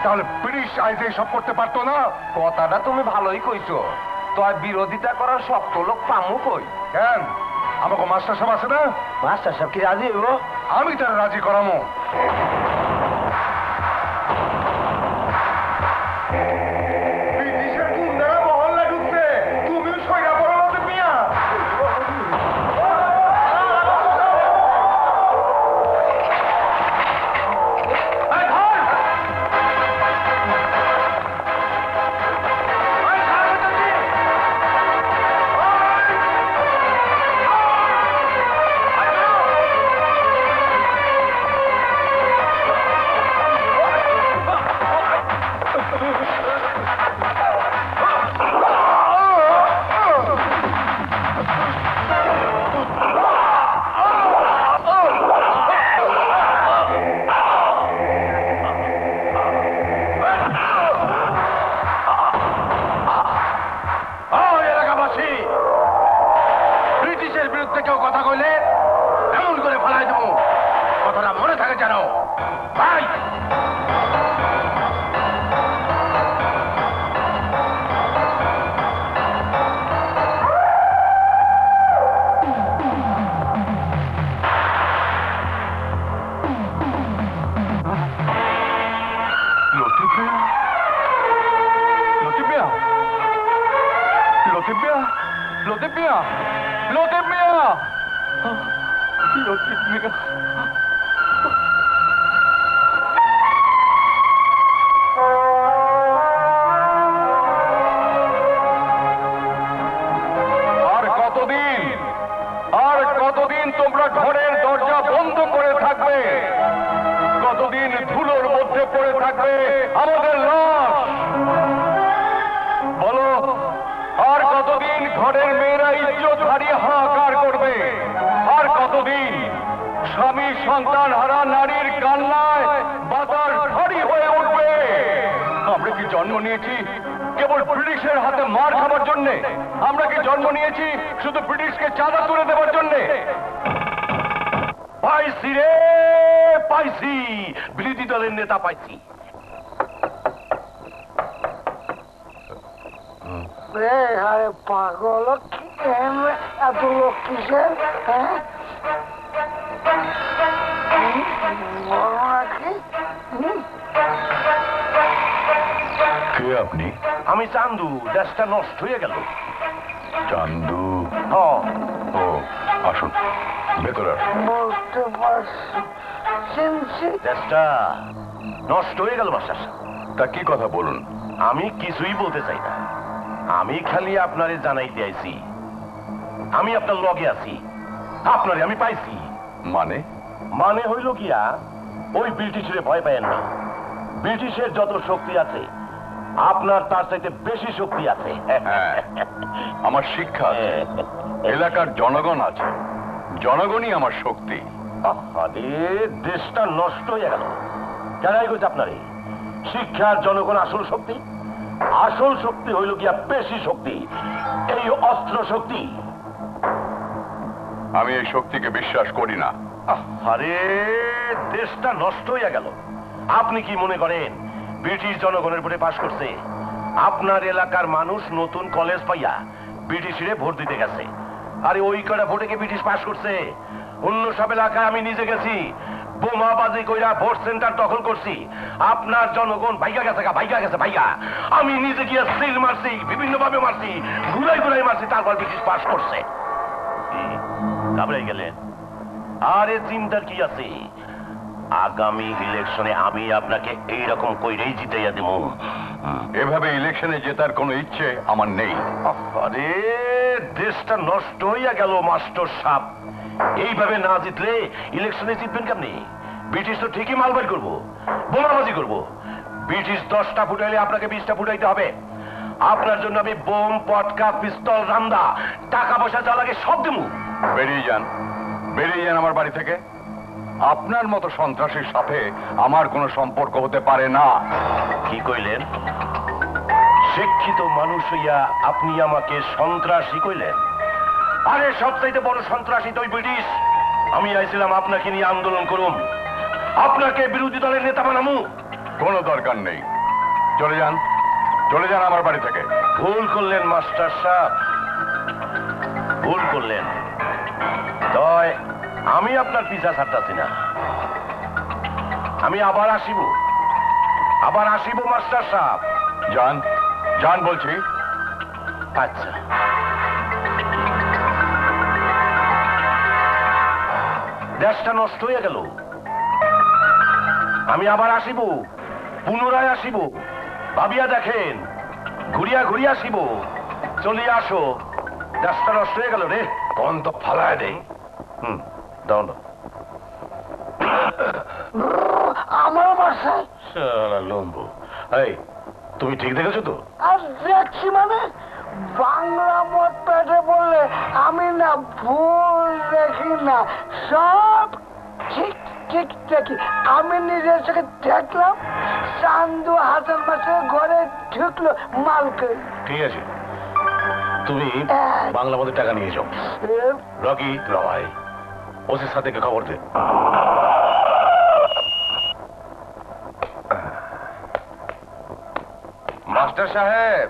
তাহলে ব্রিটিশ আইজ সব করতে পারতো না। কথাটা তুমি ভালোই কইছো, তয় বিরোধিতা করার শক্ত লোক পামু কই? কেন, আমাকে মাস্টার সাহেব আছে না? মাস্টার সাহেব কি রাজি হইব? আমি তার রাজি করামো। ব্রিটিশের গুন্ডারা মহল্লা ঢুকছে, তুমিও সইরা পড়ো লতিফ মিয়া। ব্রিটিশের বিরুদ্ধে কেউ কথা কইলে এমন করে ফেলাই দেবো, কথাটা মনে থাকে যেন। ভাই, লতিফ মিয়া, লতিফ মিয়া, লতিফ মিয়া, লতিফ মিয়া, লতিফ মিয়া, লতিফ মিয়া। আর কতদিন, আর কতদিন তোমরা ঘরের দরজা বন্ধ করে থাকবে? কতদিন ধুলোর মধ্যে পড়ে থাকবে আমাদের লাশ? বলো, আর কতদিন ঘরের মেয়েরা ইজ্জত হারিয়ে হাহাকার করবে? আর কতদিন স্বামী সন্তান হারা নারীর কান্নায় বাজার ভারী হয়ে উঠবে? আমরা কি জন্ম নিয়েছি কেবল ব্রিটিশের হাতে মার খাবার জন্যে? আমরা কি জন্ম নিয়েছি শুধু ব্রিটিশকে চাঁদা তুলে দেওয়ার জন্যে? পাইছি রে, পাইছি, বিরোধী দলের নেতা পাইছি। আরে পাগল, এত লোক কিসের? হ্যাঁ, কে আপনি? আমি চান্দু, দেশটা নষ্ট হয়ে গেল। চান্দু? ও আসুন, ভেতরে আসুন। বলতে পারছি, চিনছি। দেশটা নষ্ট হয়ে গেল মাস্টার সাহেব। তা কি কথা বলুন। আমি কিছুই বলতে চাই না, আমি খালি আপনারে জানাইতে আইছি আমি আপনার লগে আছি, আপনারে আমি পাইছি। মানে হইল গিয়া ওই ব্রিটিশের ভয় পায়েন না। ব্রিটিশের যত শক্তি আছে আপনার তার চাইতে বেশি শক্তি আছে। আমার শিক্ষা আছে, এলাকার জনগণ আছে, জনগণই আমার শক্তি। আরে দেশটা নষ্ট হয়ে গেল কেনাই গেছে আপনারে। শিক্ষার জনগণ আসল শক্তি, আসল শক্তি হইল গিয়া পেশি শক্তি, এই অস্ত্র শক্তি। আমি এই শক্তিকে বিশ্বাস করি না। আরে দেশটা নষ্ট হয়ে গেল। আপনি কি মনে করেন ব্রিটিশ জনগণের ভোটে পাশ করছে? আপনার এলাকার মানুষ নতুন কলেজ পাইয়া ব্রিটিশরে ভোট দিতে গেছে। আরে ওই কটা ভোটে কি ব্রিটিশ পাশ করছে? অন্য সব এলাকায় আমি নিজে গেছি, বোমাবাজি কইরা ভোট সেন্টার দখল করছি। আপনার জনগণ ভাইগা গেছে, ভাইগা। আমি নিজে গিয়ে সিল মারছি, বিভিন্ন ভাবে মারছি, ঘুরাই মারছি, তারপর ব্রিটিশ পাশ করছে। ঘাবড়াই গেলেন? আরে চিন্তার কি আছে, আগামী ইলেকশনে আমি আপনাকে এইরকম কইরেই জিতাইয়া দেব। এভাবে ইলেকশনে জেতার কোনো ইচ্ছে আমার নেই। আরে দেশটা নষ্ট হইয়া গেল মাস্টার সাহেব। এইভাবে না জিতলে ইলেকশনে জিতবেন কেমনি? ব্রিটিশ তো ঠিকই মালবাড়ি করবো, বোমাবাজি করবো। ব্রিটিশ 10টা ফুটাইলে আপনাকে 20টা ফুটাইতে হবে। আপনার জন্য আমি বোম, পটকা, পিস্তল, রান্দা, টাকা পয়সা যা লাগে সব দেবো। বেরিয়ে যান আমার বাড়ি থেকে। আপনার মতো সন্ত্রাসীর সাথে আমার কোনো সম্পর্ক হতে পারে না। কি কইলেন? শিক্ষিত মানুষ হইয়া আপনি আমাকে সন্ত্রাসী কইলেন? আরে সবচাইতে বড় সন্ত্রাসী তো ব্রিটিশ। আমি আইছিলাম আপনাকে নিয়ে আন্দোলন করুম, আপনাকে বিরোধী দলের নেতা বানামু। কোনো দরকার নেই, চলে যান আমার বাড়ি থেকে। ভুল করলেন মাস্টার সাহেব, ভুল করলেন। তয় আমি আপনার পিছা ছাড়তাছি না, আমি আবার আসিব মাস্টার সাহেব। যান বলছি। আচ্ছা, দেশটা নষ্ট হয়ে গেল, আমি আবার আসিব, পুনরায় আসিব। ভাবিয়া দেখেন, ঘুরিয়া আসিব। চলিয়া আসো, দেশটা নষ্ট হয়ে গেল রে। কোন তো ফালায় দেই। দাও না আমার বাসায় লম্বু। এই তুমি ঠিক দেখেছো তো? আর দেখছি মানে, বাংলা মত পেটে বললে আমি না ভুল দেখি না, সব ঠিক দেখি। আমি নিজের চোখে দেখলাম চান্দু হাসান মাসের ঘরে ঢুকলো মালকে। ঠিক আছে, তুমি বাংলা মধ্যে টাকা নিয়ে যাও। রকি ভাই, ওসির সাথে খবর দে। মাস্টার সাহেব,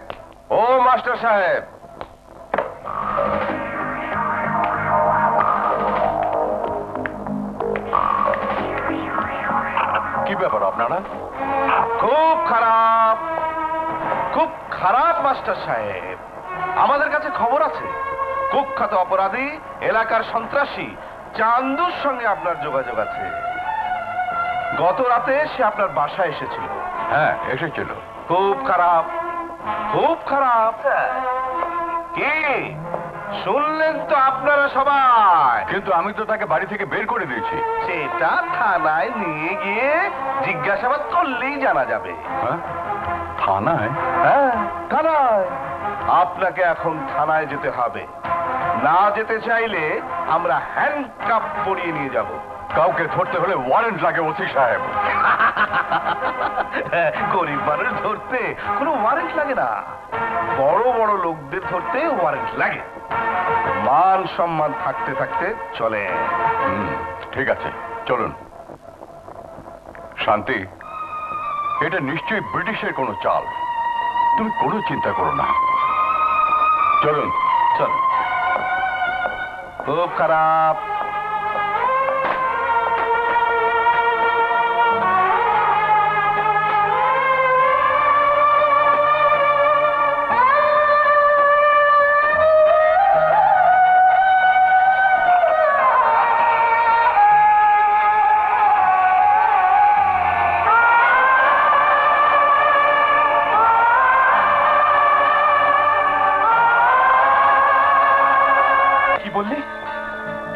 ও মাস্টার সাহেব। কি ব্যাপার আপনারা? খুব খারাপ মাস্টার সাহেব। আমাদের কাছে খবর আছে, কুখ্যাত অপরাধী এলাকার সন্ত্রাসী চান্দুর সঙ্গে আপনার যোগাযোগ আছে। গত রাতে সে আপনার বাসায় এসেছিল। হ্যাঁ, এসেছিল। খুব খারাপ। কি শুনলেন তো আপনারা সবাই? কিন্তু আমি তো তাকে বাড়ি থেকে বের করে দিয়েছি। সেটা থানায় নিয়ে গিয়ে জিজ্ঞাসাবাদ করলেই জানা যাবে। হ্যাঁ, থানায়? হ্যাঁ, থানায়। আপনাকে এখন থানায় যেতে হবে। না যেতে চাইলে আমরা হ্যান্ডকাপ পরিয়ে নিয়ে যাব। কাউকে ধরতে হলে ওয়ারেন্ট লাগে ওসি সাহেব। গরিব মানুষ ধরতে কোনো ওয়ারেন্ট লাগে না। বড় বড় লোকদের ধরতে ওয়ারেন্ট লাগে, মান সম্মান থাকতে থাকতে চলে। ঠিক আছে, চলুন। শান্তি, এটা নিশ্চয়ই ব্রিটিশের কোনো চাল, তুমি কোনো চিন্তা করো না। চলুন। চল। খুব খারাপ।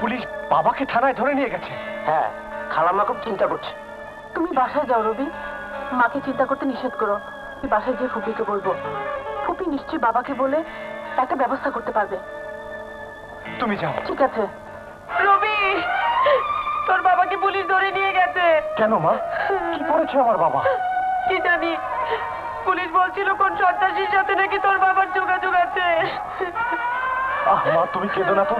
পুলিশ বাবাকে থানায় ধরে নিয়ে গেছে? হ্যাঁ, খালাম্মা খুব চিন্তা করছে। তুমি বাসায় যাও রবি, মাকে চিন্তা করতে নিষেধ করো। তুমি বাসায় গিয়ে ফুপিকে বলবো, ফুপি নিশ্চয়ই বাবাকে বলে একটা ব্যবস্থা করতে পারবে। তুমি যাও। ঠিক আছে। রবি, তোর বাবাকে পুলিশ ধরে নিয়ে গেছে। কেন মা, কি করেছে আমার বাবা? কি জানি, পুলিশ বলছিল কোন সন্ত্রাসীর সাথে নাকি তোর বাবার যোগাযোগ আছে। মা তুমি কেঁদো না তো,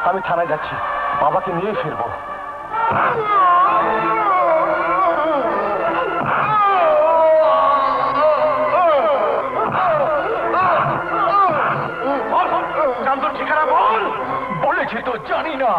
আমি থানায় যাচ্ছি, বাবাকে নিয়ে ফিরবো। চান্দুর ঠিকানা বল। বলেছি তো, জানি না।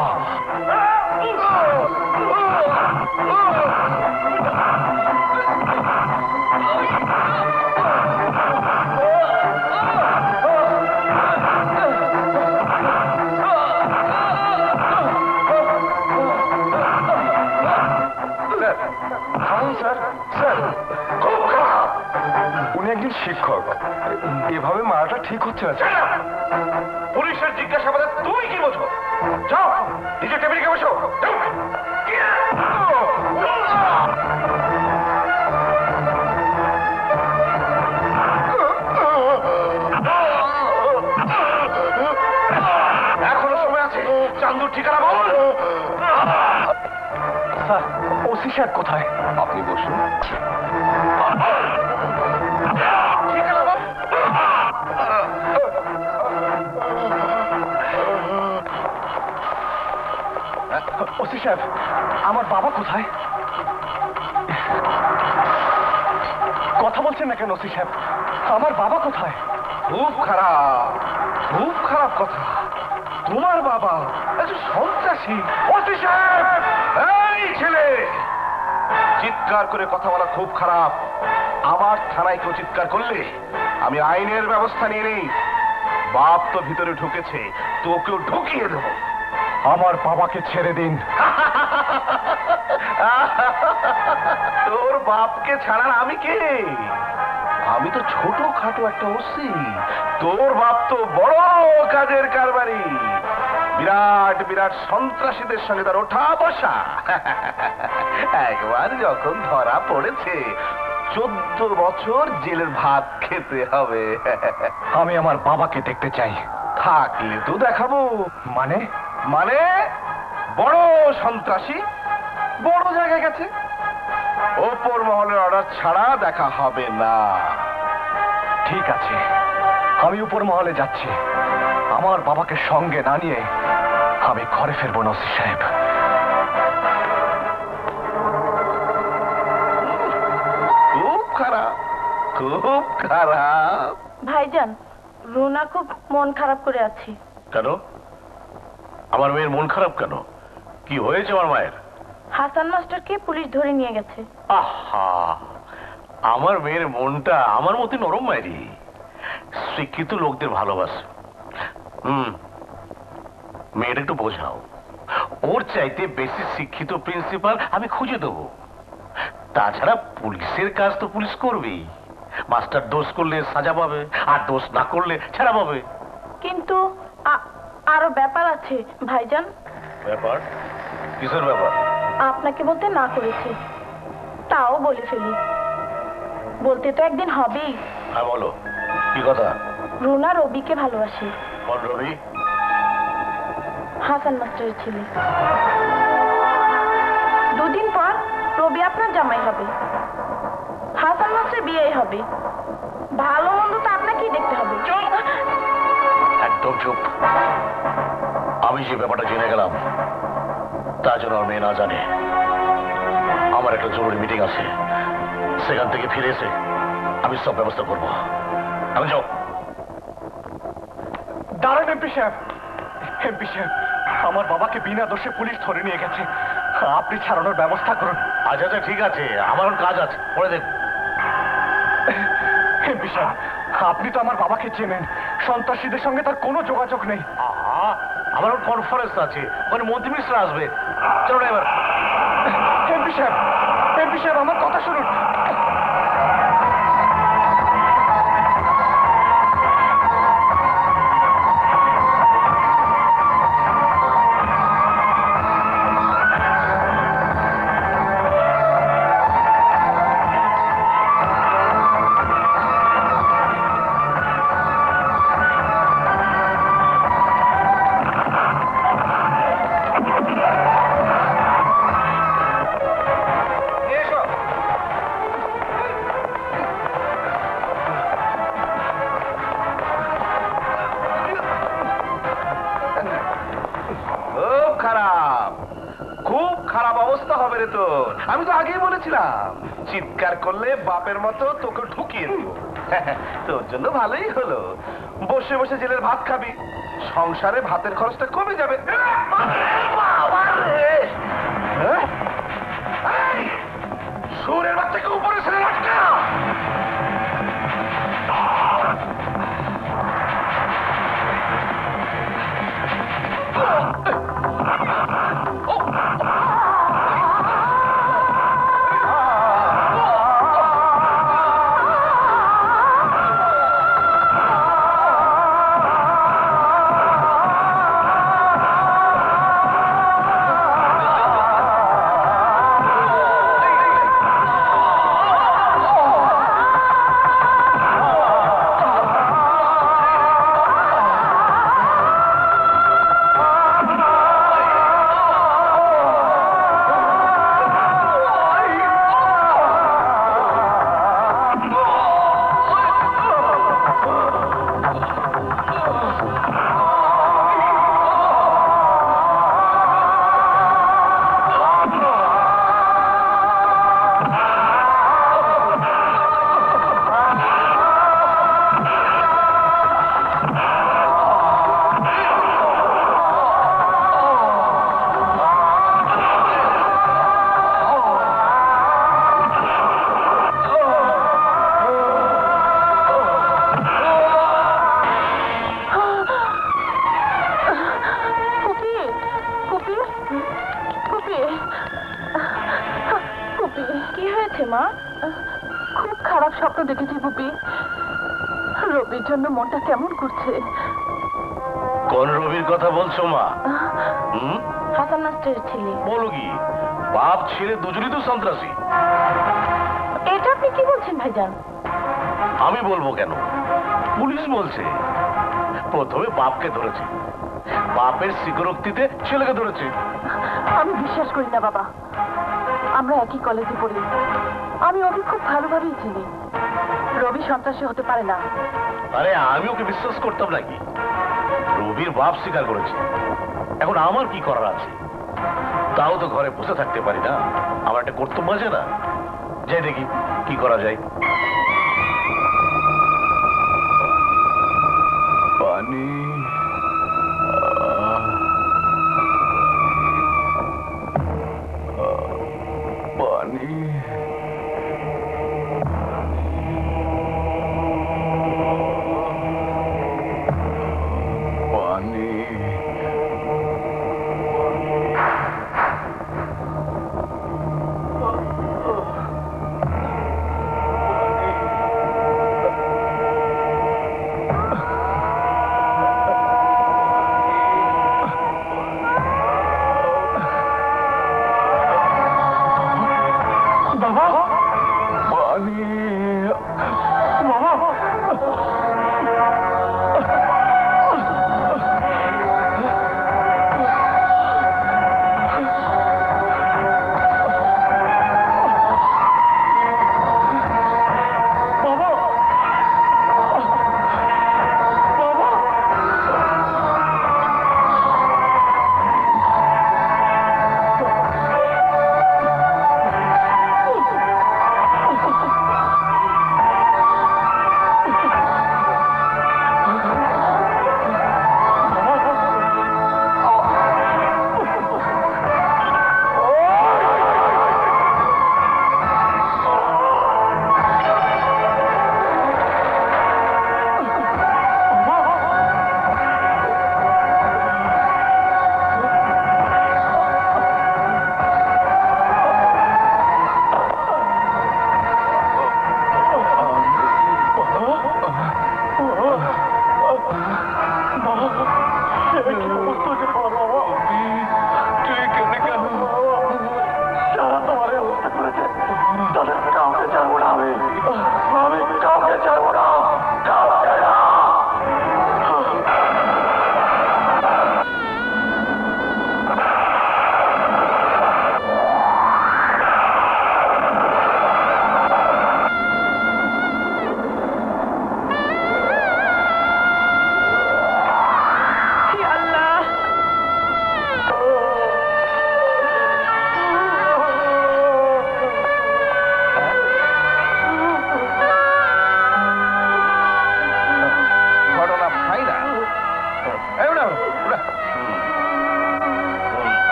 উনি একজন শিক্ষক, এভাবে মারাটা ঠিক হচ্ছে না। পুলিশের জিজ্ঞাসাবাদে তুমি কি বোঝো? যাও নিজে টেবিলে গিয়ে বসো। এখনো সময় আছে, চান্দুর ঠিকানা বল। স্যার, ওসি সাহেব কোথায়? আপনি বসুন। ঠিকানা বল। ওসি সাহেব, আমার বাবা কোথায়? কথা বলছেন না কেন ওসি সাহেব? আমার বাবা কোথায়? খুব খারাপ, খুব খারাপ কথা। তোমার বাবা একজন সন্ত্রাসী। ওসি সাহেব, এই ছেলে, চিৎকার করে কথা বলা খুব খারাপ। আমার থানায় কেউ চিৎকার করলে আমি আইনের ব্যবস্থা নিয়ে নিই। বাপ তো ভিতরে ঢুকেছে, তোকেও ঢুকিয়ে দেবো। আমার বাবাকে ছেড়ে দিন। তোর বাপকে ছাড়ার আমি কে? আমি তো ছোটখাটো একটা ওসি। তোর বাপ তো বড় কাজের কারবারি। বিরাট বিরাট সন্ত্রাসীদের সঙ্গে তার ওঠা বসা। একবার যখন ধরা পড়েছে 14 বছর জেলের ভাত খেতে হবে। আমি আমার বাবাকে দেখতে চাই। থাকলে তো দেখাবো। মানে? মানে বড় সন্ত্রাসী বড় জায়গায় গেছে, ওপর মহলের অর্ডার ছাড়া দেখা হবে না। ঠিক আছে, আমি উপর মহলে যাচ্ছি। আমার বাবাকে সঙ্গে না নিয়ে আমি ঘরে ফিরবো না ওসি সাহেব। খুব খারাপ, খুব খারাপ। ভাইজান, রুনা খুব মন খারাপ করে আছে। কেন? আমার মেয়ের মন খারাপ কেন? কি হয়েছে আমার মায়ের? হাসান মাস্টারকে পুলিশ ধরে নিয়ে গেছে। আহা, আমার মেয়ের মনটা আমার মতো নরম মায়েরি। শিক্ষিত লোকদের ভালোবাসে। মেয়েটা একটু বোঝাও। ওর চাইতে বেশি শিক্ষিত প্রিন্সিপাল আমি খুঁজে দেবো। তাছাড়া পুলিশের কাজ তো পুলিশ করবেই। মাস্টার দোষ করলে সাজা পাবে, আর দোষ না করলে ছাড়া পাবে। কিন্তু আরো ব্যাপার আছে ভাইজান। ব্যাপার? কিসের ব্যাপার? আপনাকে বলতে না করেছি, তাও বলে ফেলি। বলতে তো একদিন হবেই। হ্যাঁ বলো, কি কথা? রুনা রবিকে ভালোবাসে। কোন রবি? হাসান মাস্টারের ছেলে। দুদিন পর রবি আপনার জামাই হবে, হাসান মাস্টার বিয়ে হবে। ভালো মন্দ তো আপনাকেই দেখতে হবে। একদম চুপ। আমি যে ব্যাপারটা জেনে গেলাম তা যেন আর মেয়ে না জানে। আমার একটা জরুরি মিটিং আছে, সেখান থেকে ফিরে এসে আমি সব ব্যবস্থা করব। আমি যাও। দাঁড়ান এমপি সাহেব, এমপি সাহেব, আমার বাবাকে বিনা দোষে পুলিশ ধরে নিয়ে গেছে, আপনি ছাড়ানোর ব্যবস্থা করুন। আচ্ছা আচ্ছা ঠিক আছে, আমার কাজ আছে, পরে দেখ। এমপি সাহেব, আপনি তো আমার বাবাকে চেনেন, সন্ত্রাসীদের সঙ্গে তার কোনো যোগাযোগ নেই। আমার কনফারেন্স আছে, ওখানে মন্ত্রী মিনিস্টার আসবে। চলো এবার। এমপি সাহেব, এমপি সাহেব, আমার কথা শুনুন। খুব খারাপ, খুব খারাপ অবস্থা হবে রে তোর। আমি তো আগেই বলেছিলাম চিৎকার করলে বাপের মতো তোকে ঢুকিয়ে দেব। তোর জন্য ভালোই হলো, বসে বসে জেলের ভাত খাবি, সংসারে ভাতের খরচটা কমে যাবে। সুরের বাচ্চাকে উপরে ছেড়ে রাখ না। কি হয়েছে মা? খুব খারাপ স্বপ্ন দেখেছি পুপি। রবির জন্য মনটা কেমন করছে। কোন রবির কথা বলছো মা? হাসান মাস্টারের ছেলে। বলো কি, বাপ ছেলে দুজনই তো সন্ত্রাসী। এটা আপনি কি বলছেন ভাইজান? আমি বলবো কেন, পুলিশ বলছে। প্রথমে বাপকে ধরেছে, বাপের স্বীকারোক্তিতে ছেলেকে ধরেছে। আমি বিশ্বাস করি না বাবা, আমরা একই কলেজে পড়ি, আমি ওকে খুব ভালোভাবেই চিনি। রবি সন্ত্রাসী হতে পারে না। আরে আমি ওকে বিশ্বাস করতাম নাকি? রবির বাপ স্বীকার করেছে, এখন আমার কি করার আছে? তাও তো ঘরে বসে থাকতে পারি না, আমার একটা কর্তব্য আছে না? যাই দেখি কি করা যায়। পানি পানি পানি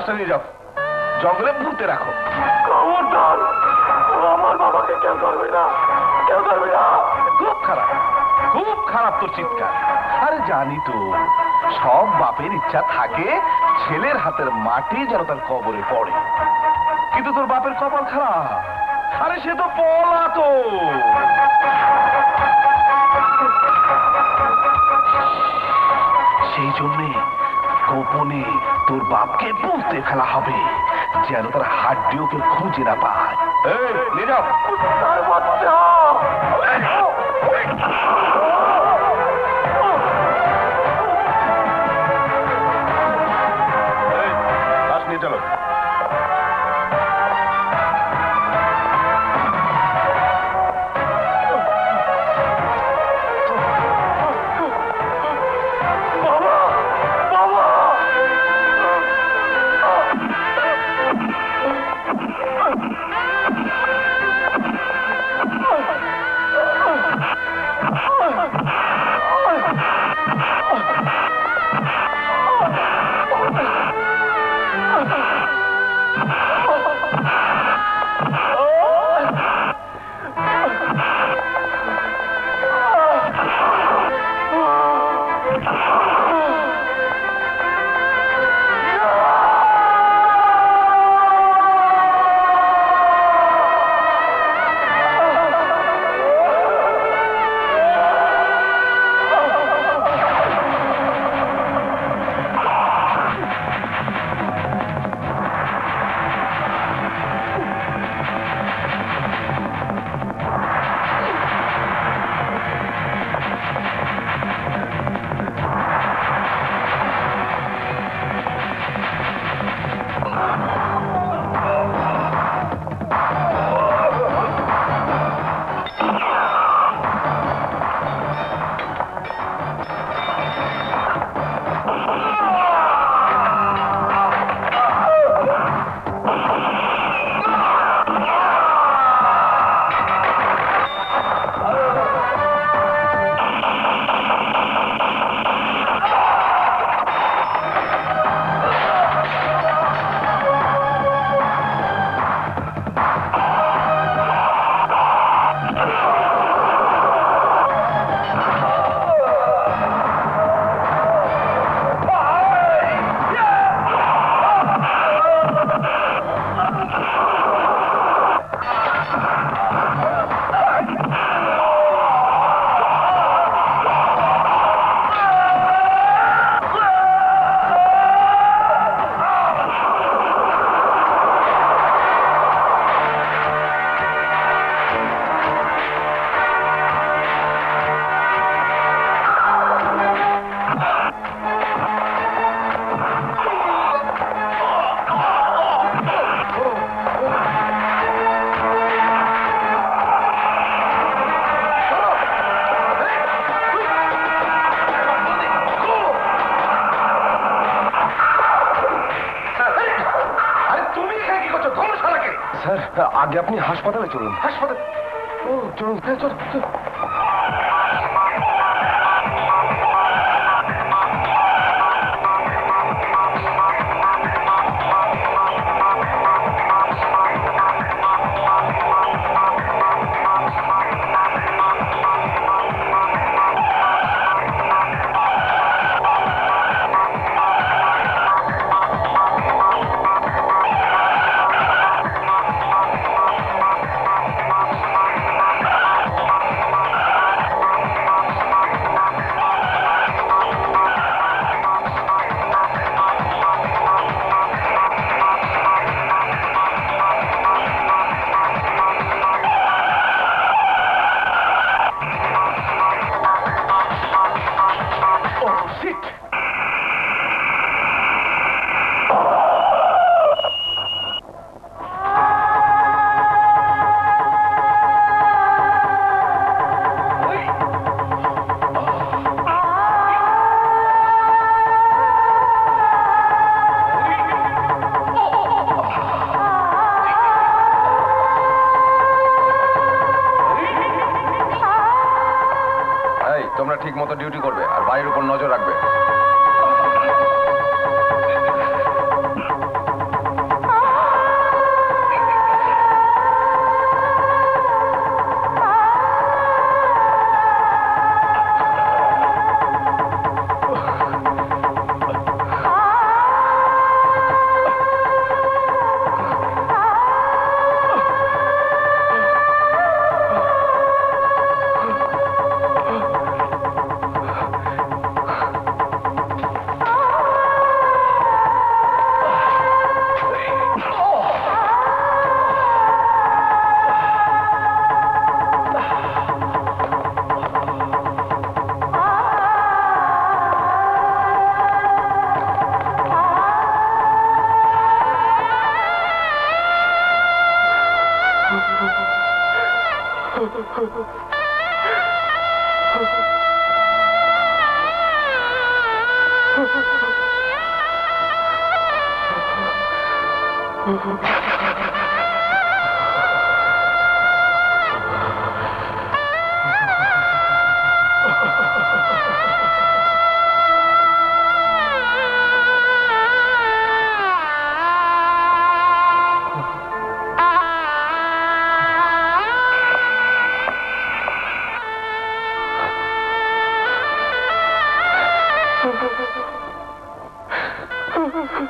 লাশটা নিয়ে যাও, জঙ্গলে পুঁতে রাখো। খবরদার, আমার বাবাকে কেউ করবে না, কেউ করবে না। খুব খারাপ, খুব খারাপ তোর চিৎকার। আরে জানি তো, সব বাপের ইচ্ছা থাকে ছেলের হাতের মাটি যেন তার কবরে পড়ে, কিন্তু তোর বাপের কপাল খারাপ। আরে সে তো পলাতো। সেই জন্যে গোপনে তোর বাপকে বলতে ফেলা হবে, যেন তার হাড্ডিও কেউ খুঁজে না পায়। নিয়ে যাও। লাশ নিয়ে চলো। স্যার, আগে আপনি হাসপাতালে চলুন। হাসপাতাল? ও চলুন, হ্যাঁ চলুন। তোমরা ঠিক মতো ডিউটি করবে আর বাড়ির উপর নজর রাখবে।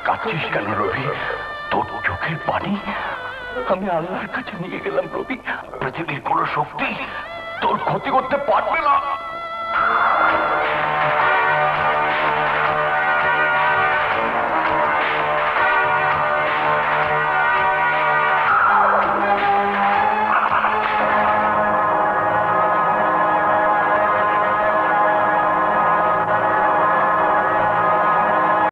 কাঁদছিস কেন রবি? তোর চোখের পানি আমি আল্লাহর কাছে নিয়ে গেলাম রবি। পৃথিবীর কোন শক্তি তোর ক্ষতি করতে পারবে না।